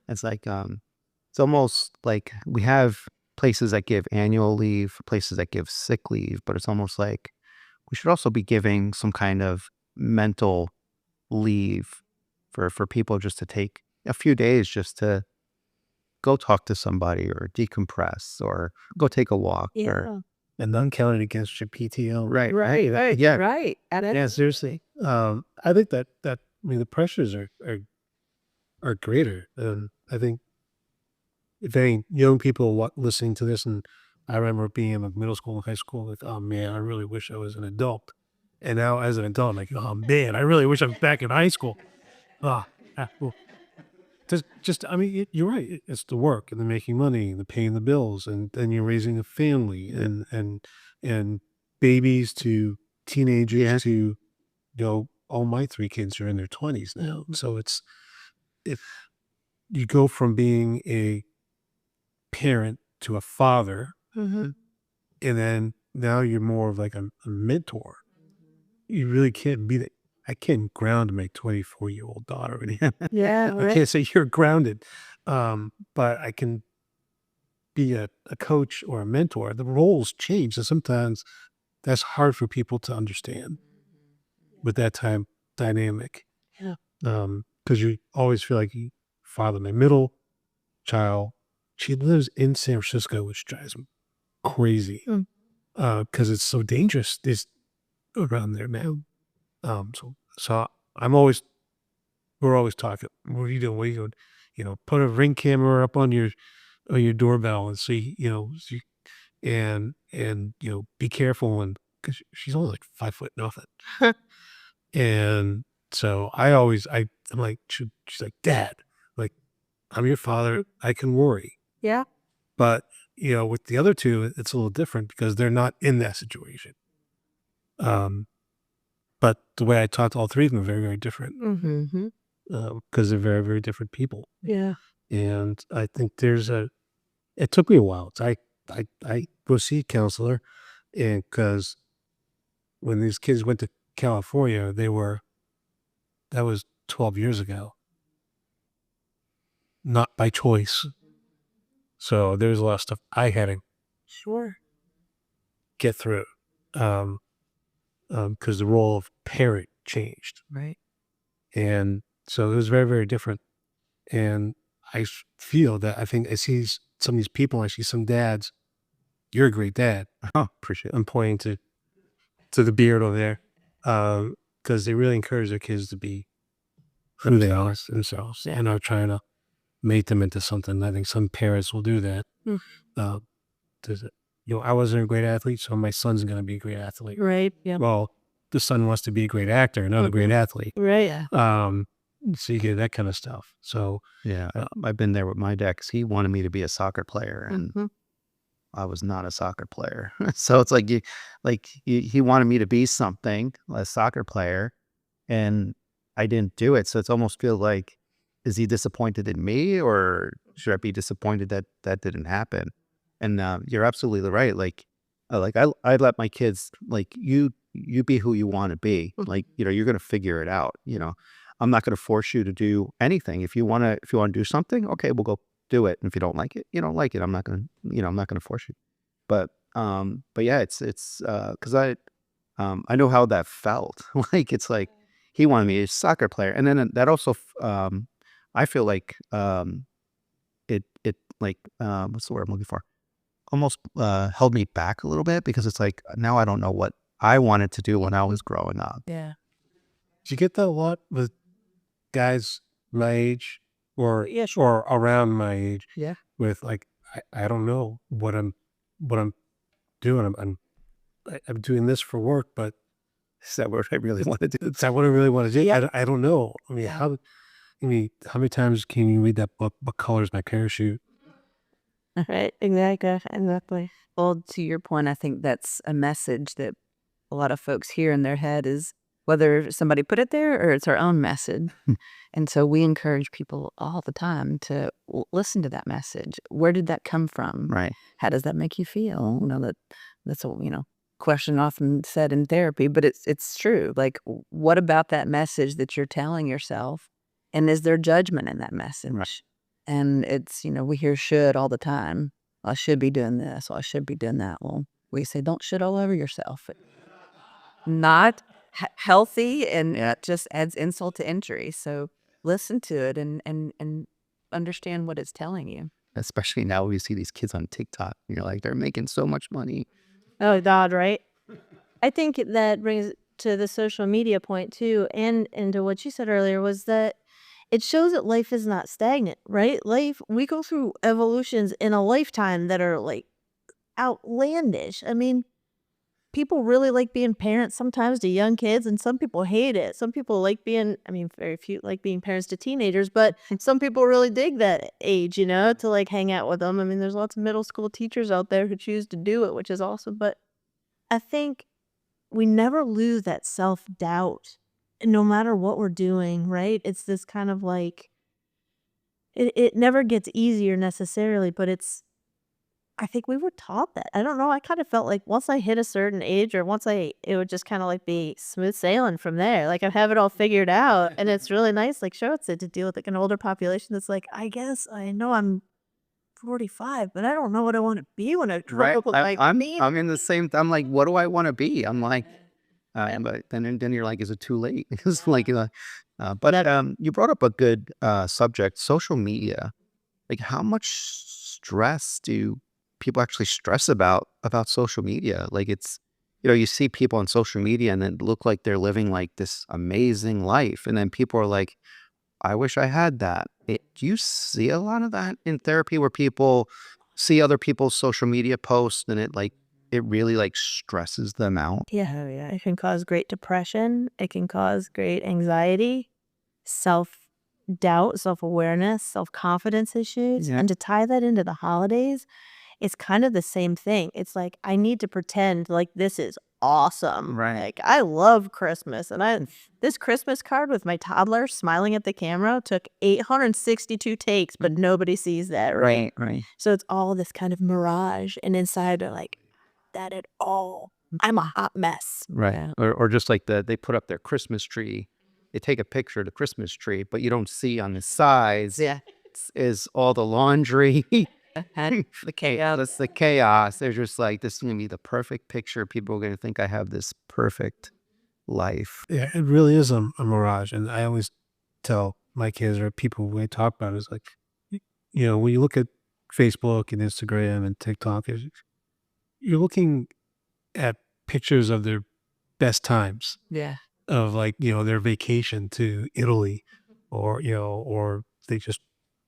It's like, it's almost like we have places that give annual leave, places that give sick leave, but it's almost like we should also be giving some kind of mental leave for people just to take a few days just to go talk to somebody or decompress or go take a walk or And none counted against your PTO. Right. Yeah. Right. Yeah, seriously. I think that I mean the pressures are greater. And I think if any young people listening to this, and I remember being in like middle school and high school, like, oh man, I really wish I was an adult. And now as an adult, I'm like, oh man, I really wish I was back in high school. Well, I mean, you're right. It's the work and the making money, and the paying the bills, and then you're raising a family, and babies to teenagers Yeah. to, all my 3 kids are in their 20s now. So if you go from being a parent to a father, Mm-hmm. and then now you're more of like a mentor. You really can't be that. I can't ground my 24-year-old daughter. Yeah, I right. can't say you're grounded, but I can be a coach or a mentor. The roles change, and sometimes that's hard for people to understand with that time dynamic. Yeah. Because you always feel like you father my middle child. She lives in San Francisco, which drives me crazy. Mm. Because it's so dangerous this around there now. So we're always talking. What are you doing? What are you doing? Put a Ring camera up on your doorbell and see, and be careful, and because she's only like 5 foot nothing. And so I'm like, she's like, Dad, like, I'm your father, I can worry. Yeah. But with the other two, it's a little different because they're not in that situation. But the way I talk to all three of them are very, very different, Mm-hmm. because they're very, very different people. Yeah. And I think it took me a while. I go see a counselor, and because when these kids went to California, that was 12 years ago, not by choice. So there's a lot of stuff I had to Sure. get through, because the role of parent changed. Right. And so it was very, very different. And feel that I think I see some of these people, I see some dads, you're a great dad. Oh, appreciate it. I'm pointing to the beard over there, because they really encourage their kids to be who they are themselves, and are trying to make them into something. I think some parents will do that. Mm. Uh, I wasn't a great athlete, so my son's going to be a great athlete. Right. Yeah. Well, the son wants to be a great actor, not a great athlete. Right. Yeah. So you get that kind of stuff. So Yeah. I've been there with my dad because he wanted me to be a soccer player and Mhm. I was not a soccer player. So it's like he wanted me to be something, a soccer player, and I didn't do it. So it's almost feel like, is he disappointed in me or should I be disappointed that that didn't happen? And you're absolutely right. I let my kids, like, you be who you want to be. Like, you're going to figure it out. I'm not going to force you to do anything. If you want to do something, okay, we'll go do it. And if you don't like it, you don't like it. I'm not going to force you. But yeah, it's because I know how that felt. Like, it's like he wanted me a soccer player, and then that also I feel like it like what's the word I'm looking for? Almost held me back a little bit, because it's like now I don't know what I wanted to do when I was growing up. Yeah. Do you get that a lot with guys my age or Yeah, sure. or around my age? Yeah. With like, I don't know what I'm doing. I'm doing this for work, but Is that what I really want to do? is that what I really want to do? Yeah. I don't know. I mean, Yeah. how many times can you read that book? What color's my parachute? Right. Exactly. Well, to your point, I think that's a message that a lot of folks hear in their head, is whether somebody put it there or it's our own message. And so we encourage people all the time to listen to that message. Where did that come from? Right. How does that make you feel? That's a question often said in therapy, but it's true. Like, what about that message that you're telling yourself, and is there judgment in that message? Right. And it's we hear should all the time. I should be doing this. Or I should be doing that. Well, we say don't shit all over yourself. Not healthy, and Yeah. just adds insult to injury. So listen to it and understand what it's telling you. Especially now we see these kids on TikTok. You're like, they're making so much money. Oh God, right? I think that brings to the social media point too, and into what you said earlier, was that it shows that life is not stagnant, right? We go through evolutions in a lifetime that are like outlandish. I mean, people really like being parents sometimes to young kids, and some people hate it. Some people like being, I mean, very few like being parents to teenagers, but some people really dig that age, to like hang out with them. I mean, there's lots of middle school teachers out there who choose to do it, which is awesome. But I think we never lose that self-doubt no matter what we're doing, right? It's this kind of like, it never gets easier necessarily, but I think we were taught that. I don't know. I kind of felt like once I hit a certain age, or it would just kind of like be smooth sailing from there. Like I have it all figured out. And it's really nice, like Charlotte said, to deal with like an older population that's like, I guess I know I'm 45, but I don't know what I want to be when I grow Right. up with my I'm in the same. I'm like, what do I want to be? I'm like, but then you're like, is it too late? It's like, but you brought up a good subject, social media. Like, how much stress do people actually stress about social media? Like, it's you see people on social media and it look like they're living like this amazing life, and then people are like, I wish I had that. Do you see a lot of that in therapy, where people see other people's social media posts and it really like stresses them out? Yeah, yeah. It can cause great depression. It can cause great anxiety, self-doubt, self-awareness, self-confidence issues. Yeah. And to tie that into the holidays, it's kind of the same thing. It's like I need to pretend like this is awesome. Right. Like I love Christmas, and this Christmas card with my toddler smiling at the camera took 862 takes, but nobody sees that, right? Right. So it's all this kind of mirage, and inside they're like, that at all. I'm a hot mess. Right. Yeah. Or just like they put up their Christmas tree. They take a picture of the Christmas tree, but you don't see on the sides Yeah. is all the laundry. The chaos. That's the chaos. They're just like, this is going to be the perfect picture. People are going to think I have this perfect life. Yeah, it really is a mirage. And I always tell my kids or people when we talk about it, is like, when you look at Facebook and Instagram and TikTok, you're looking at pictures of their best times, Yeah. of like, their vacation to Italy, or they just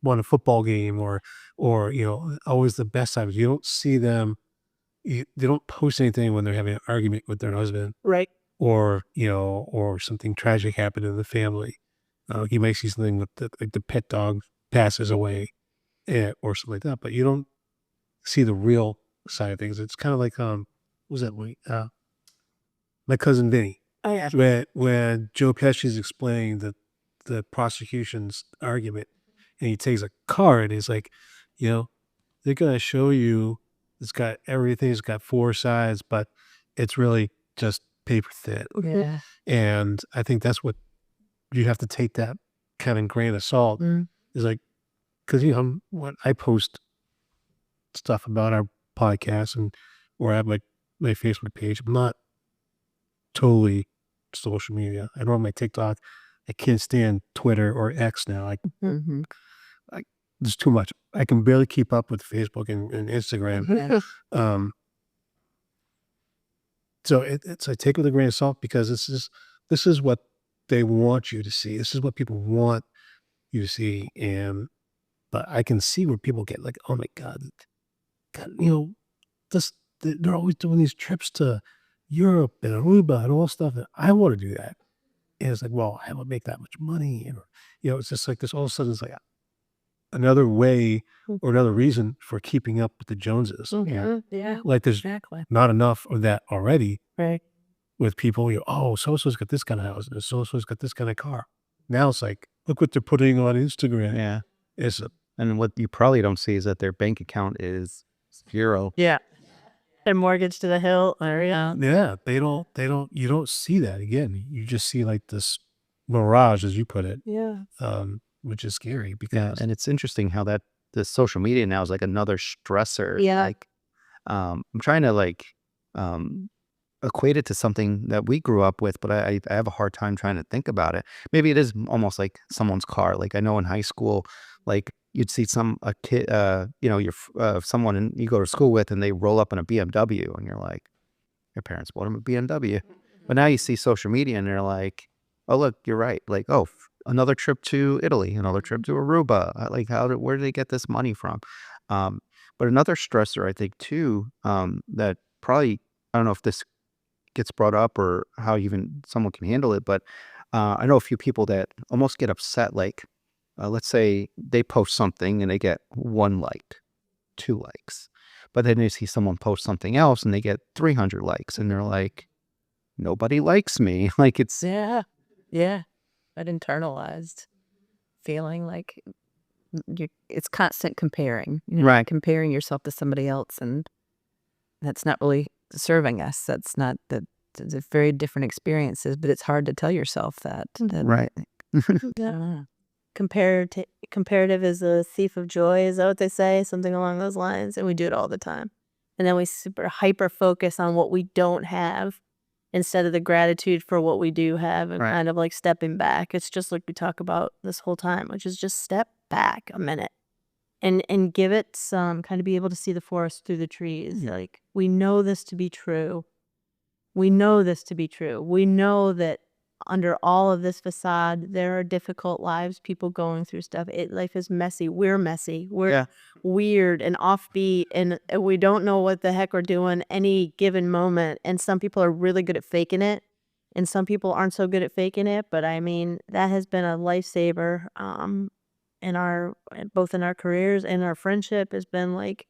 won a football game, or always the best times. You don't see them. They don't post anything when they're having an argument with their husband, Right. or or something tragic happened in the family. You might see something with the pet dog passes away, or something like that, but you don't see the real side of things. It's kind of like what was that movie? My Cousin Vinny, Oh yeah. when Joe Pesci's explaining the prosecution's argument, and he takes a card, he's like, they're gonna show you it's got everything, it's got four sides, but it's really just paper thin. Yeah. And I think that's what you have to take that kind of grain of salt. Mm. Is like, because when I post stuff about our podcast, or I have my Facebook page, I'm not totally social media. I don't have my TikTok. I can't stand Twitter or X now. Mm-hmm. there's too much. I can barely keep up with Facebook and Instagram. So it's I take it with a grain of salt because this is what they want you to see. This is what people want you to see. And but I can see where people get like, oh my God, this they're always doing these trips to Europe and Aruba and all stuff. And I want to do that. And it's like, well, I would make that much money. And, it's just like this all of a sudden it's like another way or another reason for keeping up with the Joneses. Yeah. Like there's Exactly. not enough of that already Right. with people. Oh, so-and-so's got this kind of house and so-and-so's got this kind of car. Now it's like, look what they're putting on Instagram. Yeah. It's And what you probably don't see is that their bank account is 0. Yeah. Their mortgage to the hilt. Or, yeah. yeah, you don't see that again. You just see like this mirage, as you put it, Yeah. which is scary Yeah. because And it's interesting how that the social media now is like another stressor. Yeah. Like, I'm trying to like, equate it to something that we grew up with, but I have a hard time trying to think about it. Maybe it is almost like someone's car. Like I know in high school, like you'd see a kid, someone you go to school with, and they roll up in a BMW, and you're like, your parents bought them a BMW. But now you see social media, and they're like, oh look, you're right. Like, oh, another trip to Italy, another trip to Aruba. Like, where do they get this money from? But another stressor, I think, too, that probably I don't know if this gets brought up or how even someone can handle it, but I know a few people that almost get upset. Like, let's say they post something and they get 1 like, 2 likes, but then they see someone post something else and they get 300 likes, and they're like, nobody likes me. Like it's Yeah. Yeah. That internalized feeling like it's constant comparing, right. comparing yourself to somebody else, and that's not really serving us. That's not that. It's very different experiences, but it's hard to tell yourself that. Right. Yeah. Comparative is a thief of joy. Is that what they say? Something along those lines. And we do it all the time. And then we super hyper focus on what we don't have instead of the gratitude for what we do have and Right. kind of like stepping back. It's just like we talk about this whole time, which is just step back a minute and give it some kind of be able to see the forest through the trees. Like we know this to be true. We know this to be true. We know that under all of this facade, there are difficult lives, people going through stuff. Life is messy. We're messy. We're Yeah. weird and offbeat, and we don't know what the heck we're doing any given moment. And some people are really good at faking it, and some people aren't so good at faking it. But I mean, that has been a lifesaver. Both in our careers and our friendship has been like,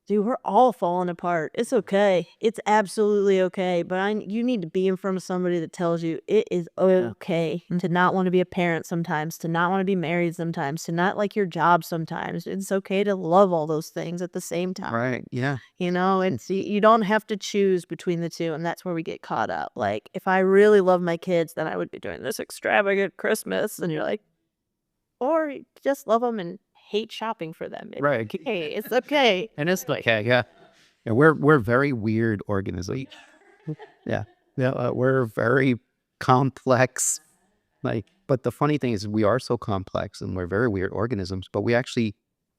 dude, we're all falling apart. It's okay. It's absolutely okay. But you need to be in front of somebody that tells you it is okay to not want to be a parent sometimes, to not want to be married sometimes, to not like your job sometimes. It's okay to love all those things at the same time. Right. Yeah. It's you don't have to choose between the two, and that's where we get caught up. Like, if I really love my kids, then I would be doing this extravagant Christmas, and you're like, or you just love them and hate shopping for them. It's Right. okay. It's okay. And it's like, yeah. And we're very weird organisms. Yeah. Yeah. We're very complex. Like, but the funny thing is we are so complex and we're very weird organisms, but we actually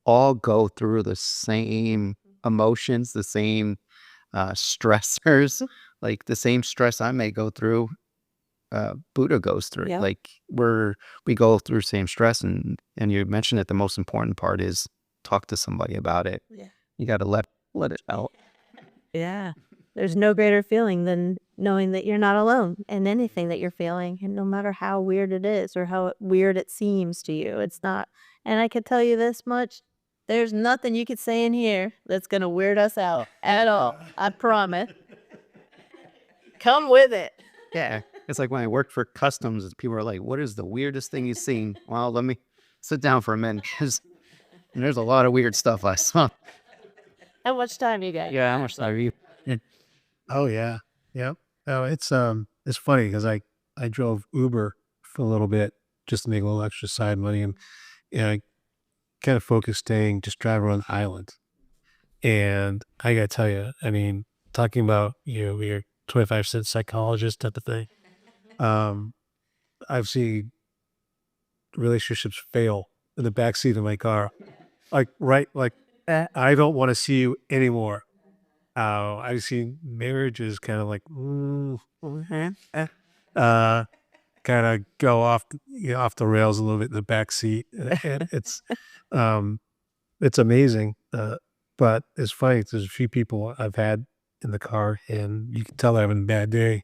all go through the same emotions, the same stressors, like the same stress I may go through, Buddha goes through. Yeah. Like we go through same stress, and you mentioned that the most important part is talk to somebody about it. Yeah. You got to let it out. Yeah. There's no greater feeling than knowing that you're not alone in anything that you're feeling. And no matter how weird it is or how weird it seems to you, it's not. And I can tell you this much, there's nothing you could say in here that's going to weird us out at all. I promise. Come with it. Yeah. It's like when I worked for customs, people are like, what is the weirdest thing you've seen? Well, let me sit down for a minute, because there's a lot of weird stuff I saw. How much time you got? Yeah, how much time are you? oh yeah, yeah. Oh, it's funny because I drove Uber for a little bit just to make a little extra side money, and I kind of focused staying just driving around the island. And I gotta tell you, I mean, talking about your 25-cent psychologist type of thing. I've seen relationships fail in the back seat of my car, like I don't want to see you anymore. I've seen marriages kind of like, kind of go off, off the rails a little bit in the back seat, and it's amazing. But it's funny. There's a few people I've had in the car, and you can tell they're having a bad day.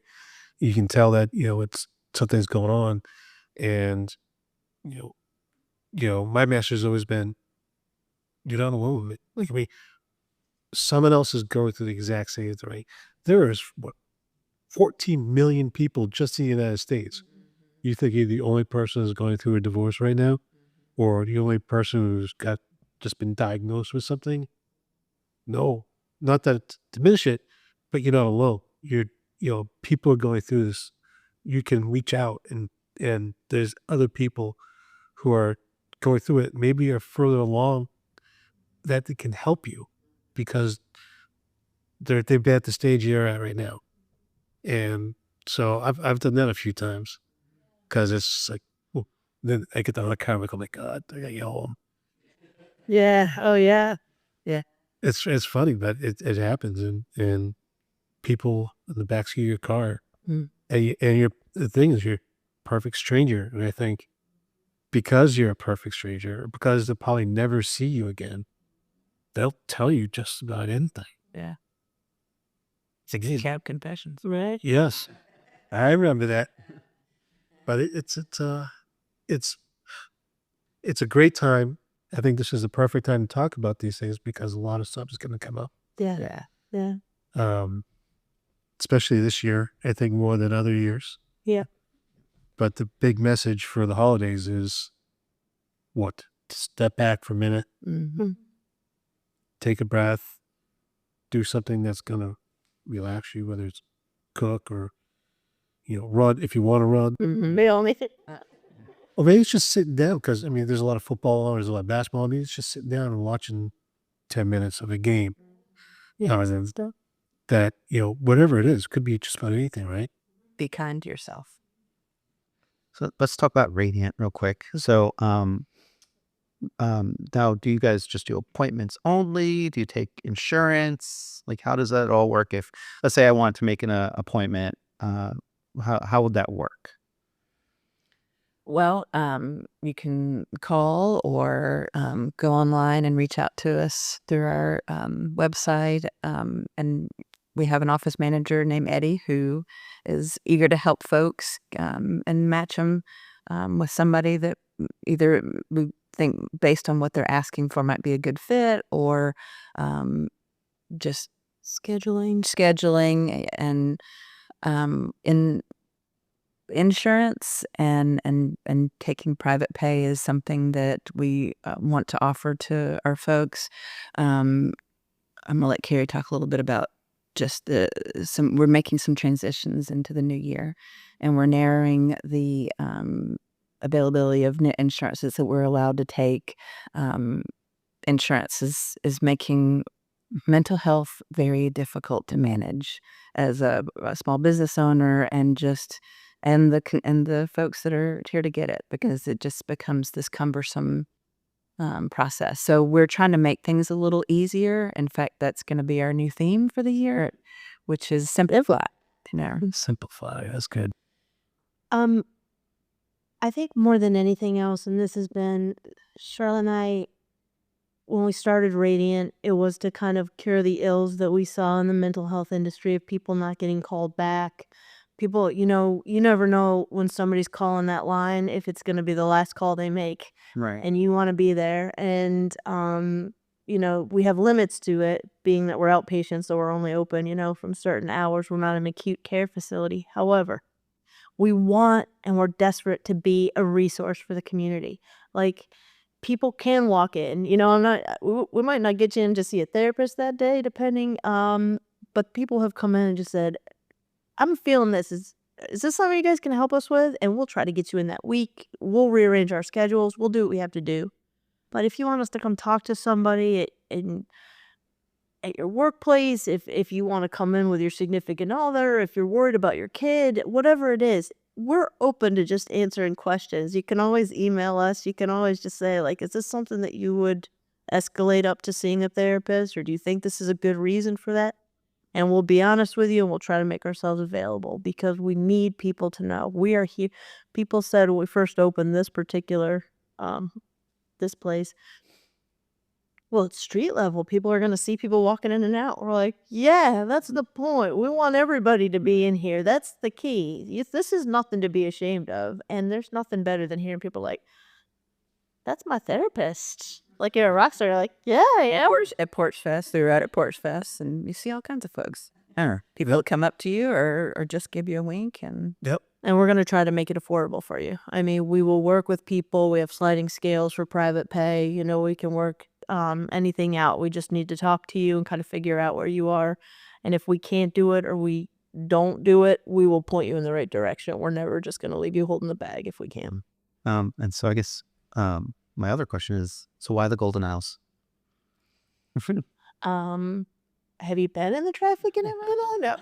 You can tell that it's something's going on, and you know, my master's always been, you're not alone with it. Like, I mean, someone else is going through the exact same thing. Right? There is 14 million people just in the United States. You think you're the only person who's going through a divorce right now, or the only person who's just been diagnosed with something? No, not that to diminish it, but you're not alone. People are going through this. You can reach out, and there's other people who are going through it. Maybe you're further along that they can help you because they've been at the stage you're at right now. And so I've done that a few times because it's like, oh, then I get the other car, I'm like, God, I gotta get home. Yeah. Oh, yeah. Yeah. It's funny, but it happens, and people in the backseat of your car, Mm. and the thing is, you're a perfect stranger, and I think because you're a perfect stranger, because they'll probably never see you again, they'll tell you just about anything. Yeah. It's Cab confessions, right? Yes, I remember that. But it's it's a great time. I think this is the perfect time to talk about these things because a lot of stuff is going to come up. Yeah. Yeah. Yeah. Um, especially this year, I think more than other years. Yeah. But the big message for the holidays is what? To step back for a minute, Mm-hmm. take a breath, do something that's going to relax you, whether it's cook or, run if you want to run. Mm-hmm. The only thing. Or maybe it's just sitting down because, I mean, there's a lot of football on, there's a lot of basketball. I mean, it's just sitting down and watching 10 minutes of a game. And that, whatever it is, could be just about anything, right? Be kind to yourself. So let's talk about Radiant real quick. So, now do you guys just do appointments only? Do you take insurance? Like, how does that all work? If, let's say I want to make an appointment, how would that work? Well, you can call or go online and reach out to us through our website. And we have an office manager named Eddie who is eager to help folks and match them with somebody that either we think based on what they're asking for might be a good fit, or just scheduling and in insurance and taking private pay is something that we want to offer to our folks. I'm gonna let Carrie talk a little bit about just we're making some transitions into the new year, and we're narrowing the availability of insurances that we're allowed to take. Insurance is making mental health very difficult to manage as a small business owner, and the folks that are here to get it, because it just becomes this cumbersome process. So we're trying to make things a little easier. In fact, that's going to be our new theme for the year, which is simplify. Simplify. That's good. I think more than anything else, and this has been Charlotte and I, when we started Radiant, it was to kind of cure the ills that we saw in the mental health industry of people not getting called back. People, you never know when somebody's calling that line if it's going to be the last call they make, Right. and you want to be there. And we have limits to it, being that we're outpatients, so we're only open, from certain hours. We're not an acute care facility. However, we want and we're desperate to be a resource for the community. Like, people can walk in, we might not get you in to see a therapist that day, depending, but people have come in and just said, I'm feeling this. Is this something you guys can help us with? And we'll try to get you in that week. We'll rearrange our schedules. We'll do what we have to do. But if you want us to come talk to somebody at your workplace, if you want to come in with your significant other, if you're worried about your kid, whatever it is, we're open to just answering questions. You can always email us. You can always just say, like, is this something that you would escalate up to seeing a therapist, or do you think this is a good reason for that? And we'll be honest with you, and we'll try to make ourselves available because we need people to know we are here. People said when we first opened this particular this place, well, it's street level. People are gonna see people walking in and out. We're like, yeah, that's the point. We want everybody to be in here. That's the key. This is nothing to be ashamed of, and there's nothing better than hearing people like, "That's my therapist." Like you're a rock star. You're like, yeah, yeah. At Porch Fest, we were out at Porch Fest, and you see all kinds of folks. People come up to you or just give you a wink, and Yep. And we're gonna try to make it affordable for you. I mean, we will work with people. We have sliding scales for private pay. You know, we can work anything out. We just need to talk to you and kind of figure out where you are. And if we can't do it or we don't do it, we will point you in the right direction. We're never just gonna leave you holding the bag if we can. And so I guess my other question is, so why the Golden Isles? Have you been in the traffic in Atlanta? No.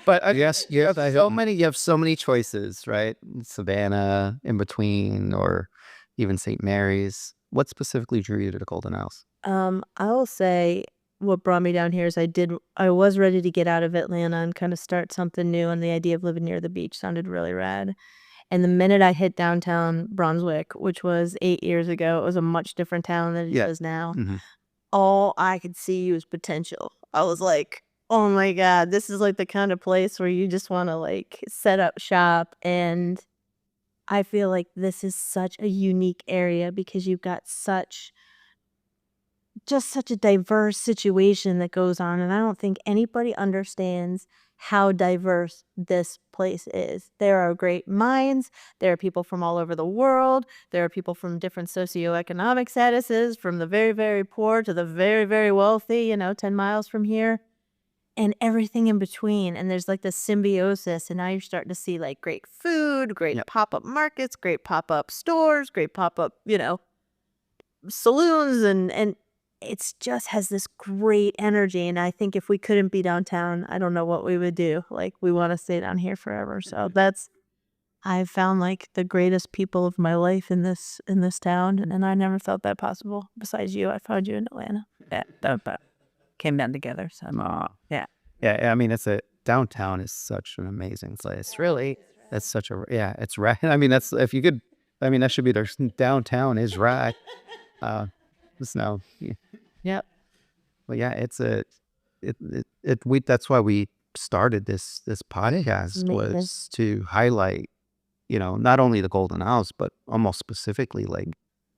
But yes, you have so many. You have so many choices, right? Savannah, in between, or even St. Mary's. What specifically drew you to the Golden Isles? I will say what brought me down here is I was ready to get out of Atlanta and kind of start something new, and the idea of living near the beach sounded really rad. And the minute I hit downtown Brunswick, which was 8 years ago, it was a much different town than it Yeah. is now. Mhm. All I could see was potential. I was like, oh my God, this is like the kind of place where you just want to like set up shop. And I feel like this is such a unique area because you've got such a diverse situation that goes on, and I don't think anybody understands how diverse this place is. There are great minds, there are people from all over the world, there are people from different socioeconomic statuses, from the very, very poor to the very, very wealthy, 10 miles from here, and everything in between, and there's, like, this symbiosis, and now you're starting to see, like, great food, great Yep. pop-up markets, great pop-up stores, great pop-up, saloons, and it's just has this great energy, and I think if we couldn't be downtown, I don't know what we would do. Like, we wanna stay down here forever, so I've found, like, the greatest people of my life in this town, and I never thought that possible. Besides you, I found you in Atlanta. yeah, that came down together. So yeah, Yeah. I mean, downtown is such an amazing place. Really, that's such a it's right. I mean, that's if you could. I mean, that should be their downtown is right. So yeah. Yep. But yeah, we that's why we started this podcast Amazing. was to highlight, not only the Golden Isles, but almost specifically like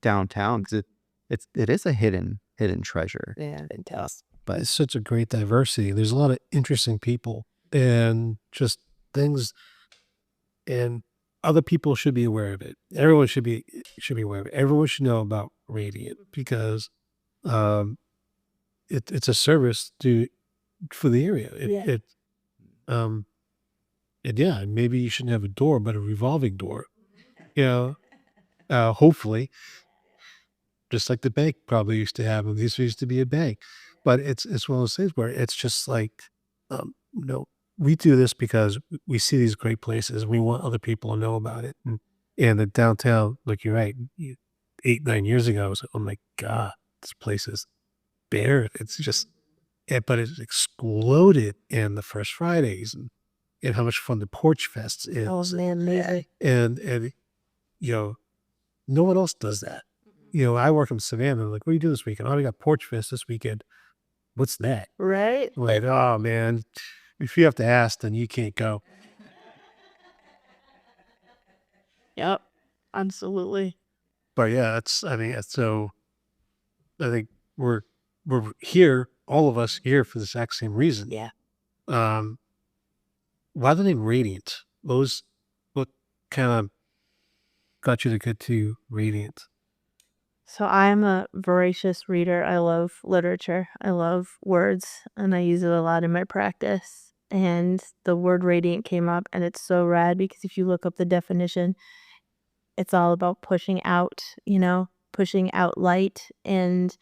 downtown because it is a hidden treasure. yeah, But It's such a great diversity. There's a lot of interesting people and just things, and other people should be aware of it. Everyone should be aware of it. Everyone should know about Radiant because um, it's a service for the area. Yeah. Um, and yeah, maybe you shouldn't have a door, but a revolving door. You hopefully, just like the bank probably used to have. At least used to be a bank, but it's one of those things where it's just like, we do this because we see these great places. And we want other people to know about it, and the downtown, like you're right, 8-9 years ago, I was like, oh my God, this place is bare. It's just, but it's exploded in the First Fridays and how much fun the Porch Fest is. Oh, man, amazing. And no one else does that. I work in Savannah. Like, what do you do this weekend? Oh, we got Porch Fest this weekend. What's that? Right? Like, oh man, if you have to ask, then you can't go. Yep. Absolutely. But yeah, so I think we're here, all of us here for the exact same reason. Yeah. Why the name Radiant? What kind of got you to get to Radiant? So I'm a voracious reader. I love literature. I love words, and I use it a lot in my practice. And the word radiant came up, and it's so rad because if you look up the definition, it's all about pushing out, pushing out light. And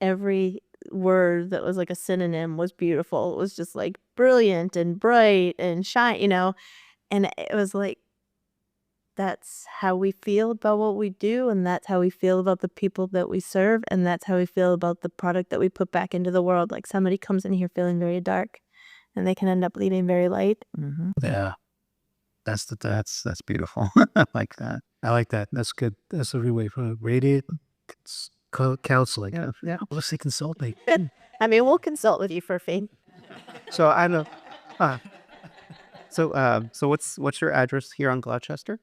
every word that was like a synonym was beautiful. It was just like brilliant and bright and shine, And it was like, that's how we feel about what we do, and that's how we feel about the people that we serve, and that's how we feel about the product that we put back into the world. Like, somebody comes in here feeling very dark, and they can end up leaving very light. Mm-hmm. Yeah. That's beautiful. I like that. I like that. That's good. That's a good way for radiant counseling. Yeah. Yeah. Let's say consulting. I mean, we'll consult with you for a fee. So I know. So what's your address here on Gloucester?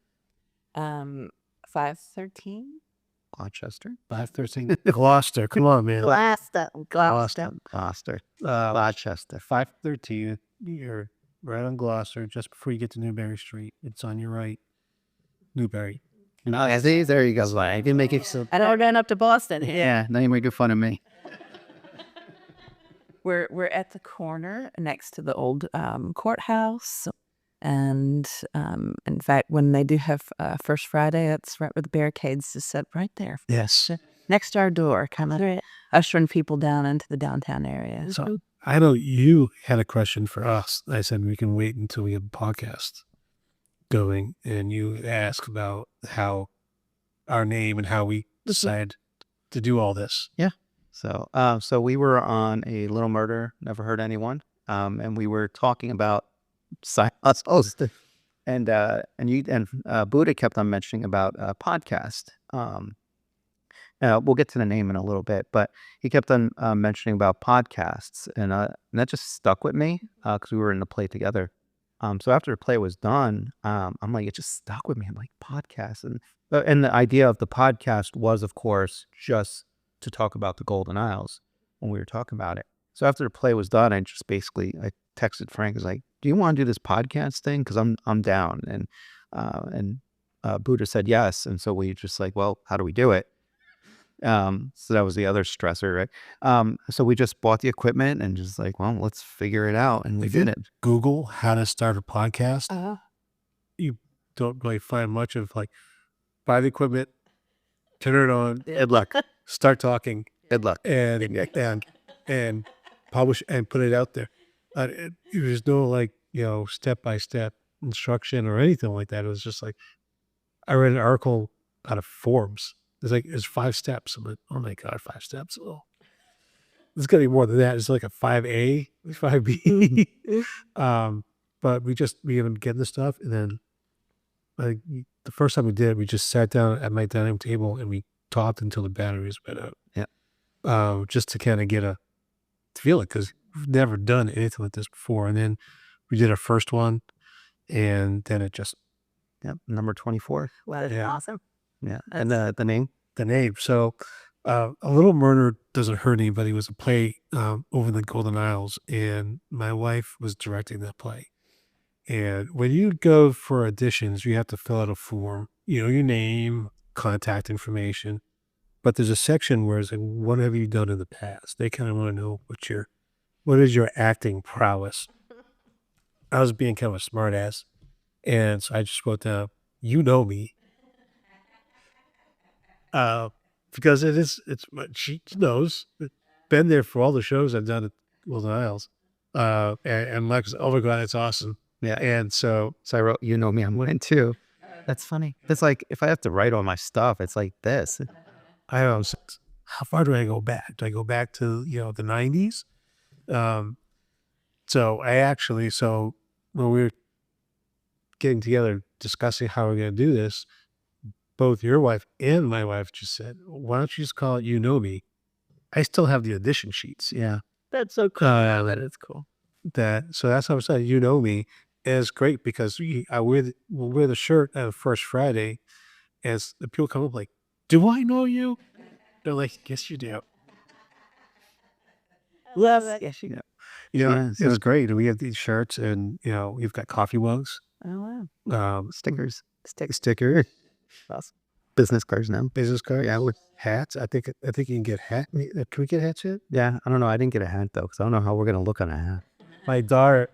513. Gloucester. 513 Gloucester. Come on, man. Gloucester. Gloucester. 513. You're right on Gloucester, just before you get to Newberry Street. It's on your right. Newberry. No, see, there you go. I can make it so. I know we're going up to Boston. Yeah, now you make fun of me. We're at the corner next to the old courthouse. And in fact, when they do have First Friday, that's right where the barricades is set right there. Yes. Next to our door, kind of ushering people down into the downtown area. So I know you had a question for us. I said we can wait until we have a podcast going, and you asked about how our name and how we decided to do all this. Yeah. So we were on a Little Murder, Never Hurt Anyone, and we were talking about us host, and Buddha kept on mentioning about a podcast. We'll get to the name in a little bit, but he kept on mentioning about podcasts, and that just stuck with me because we were in the play together. So after the play was done, I'm like, it just stuck with me. I'm like, podcast, and the idea of the podcast was, of course, just to talk about the Golden Isles when we were talking about it. So after the play was done, I texted Frank. I was like, do you want to do this podcast thing? Because I'm down. And Buddha said yes. And so we just like, well, how do we do it? So that was the other stressor, right? So we just bought the equipment and just like, well, let's figure it out. And we did it. Google how to start a podcast. Uh-huh. You don't really find much of like, buy the equipment, turn it on, Good luck. start talking, Good luck. and publish and put it out there. There's no like, step-by-step instruction or anything like that. It was just like, I read an article out of Forbes. There's 5 steps. I'm like, oh my God, 5 steps. Oh, there's got to be more than that. It's like a 5A, 5B. But we ended up getting the stuff. And then the first time we did it, we just sat down at my dining room table and we talked until the batteries went out. Yeah. Just to kind of get to feel it, because we've never done anything like this before. And then we did our first one, and then it just, number 24. Wow, that's awesome. Yeah. And the name? the name. So A Little Murder Doesn't Hurt Anybody was a play over in the Golden Isles, and my wife was directing that play. And when you go for auditions, you have to fill out a form, your name, contact information. But there's a section where it's like, what have you done in the past? They kind of want to know what is your acting prowess. I was being kind of a smart ass. And so I just wrote down, you know me. Because she knows. Been there for all the shows I've done at Golden Isles. And Lex, oh my God, that's awesome. Yeah. And so So I wrote, you know me, I'm winning too. That's funny. It's like, if I have to write all my stuff, it's like this. I was, how far do I go back? Do I go back to, the 90s? So when we were getting together, discussing how we're going to do this, both your wife and my wife just said, why don't you just call it You Know Me? I still have the audition sheets. Yeah. That's so cool. That is cool. So that's how I said, You Know Me. And it's great because we'll wear the shirt on the first Friday, as the people come up like, do I know you? They're like, yes, you do. Love it. Yes, you know. It was great. And we have these shirts, and we've got coffee mugs, Oh, wow. Stickers. sticker, Awesome. Business cards now. business card, with hats. I think you can get hat. Can we get hats yet? Yeah. I don't know. I didn't get a hat though, because I don't know how we're going to look on a hat. My daughter,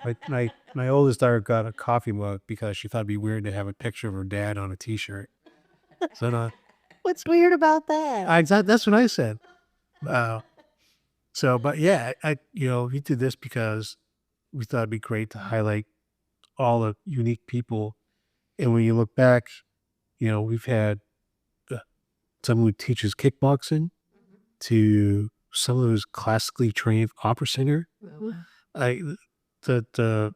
my oldest daughter got a coffee mug because she thought it'd be weird to have a picture of her dad on a T-shirt. So no, What's weird about that? that's what I said. But yeah, we did this because we thought it'd be great to highlight all the unique people. And when you look back, we've had someone who teaches kickboxing to someone who's classically trained opera singer. I the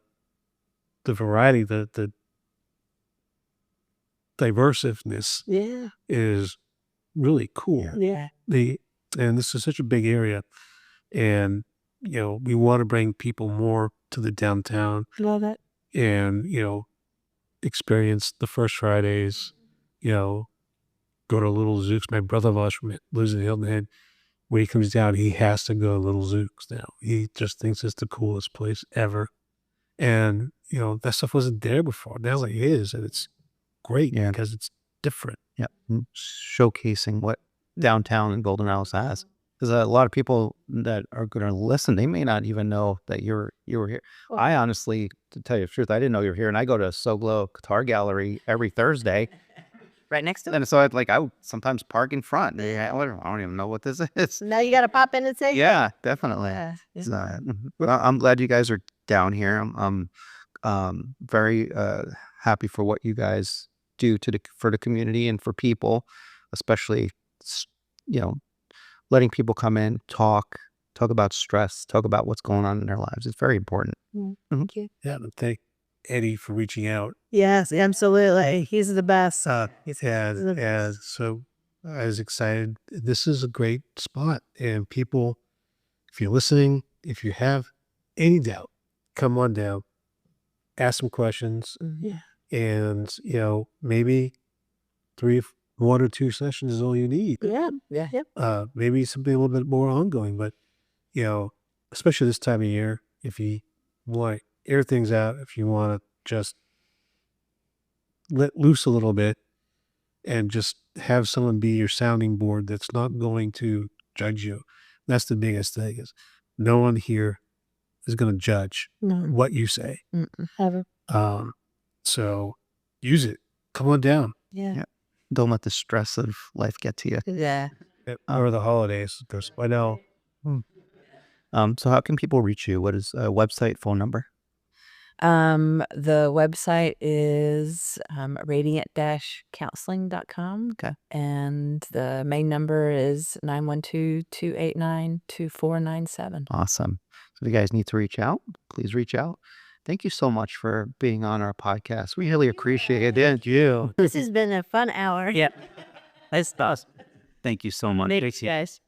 the variety, the diversiveness is really cool. Yeah. And this is such a big area, and we want to bring people more to the downtown Love it. and experience the First Fridays. Go to Little Zooks. My brother-in-law lives in Hilton Head. When he comes down, he has to go to Little Zooks now. He just thinks it's the coolest place ever. And, that stuff wasn't there before. Now it is, and it's great because it's different. Yeah. Showcasing what downtown and Golden House has. Because a lot of people that are going to listen, they may not even know that you were here. Well- I honestly, to tell you the truth, I didn't know you were here. And I go to Soglo Guitar Gallery every Thursday. Right next to it. And so I would sometimes park in front. I don't even know what this is. Now you got to pop in and say, Yeah, definitely. Yeah. So, well, I'm glad you guys are down here. I'm very happy for what you guys do for the community and for people, especially letting people come in, talk about stress, talk about what's going on in their lives. It's very important. Thank you. Yeah, and thank Eddie for reaching out. Yes, absolutely. He's the best. And so I was excited. This is a great spot. And people, if you're listening, if you have any doubt, come on down, ask some questions, Yeah. and, maybe 1 or 2 sessions is all you need. Yeah. Yeah. Yep. Maybe something a little bit more ongoing, but, especially this time of year, if you want to air things out, if you want to just let loose a little bit and just have someone be your sounding board that's not going to judge you. That's the biggest thing, is no one here is going to judge No. what you say. Ever. So use it. Come on down. Yeah. Yeah. Don't let the stress of life get to you. Yeah. Or the holidays. There's by now. So how can people reach you? What is a website, phone number? The website is radiant-counseling.com. Okay. And the main number is 912-289-2497. Awesome. So if you guys need to reach out, please reach out. Thank you so much for being on our podcast. We really appreciate it. Thank you. This has been a fun hour. Yep. That's awesome. Thank you so much. Thanks, guys.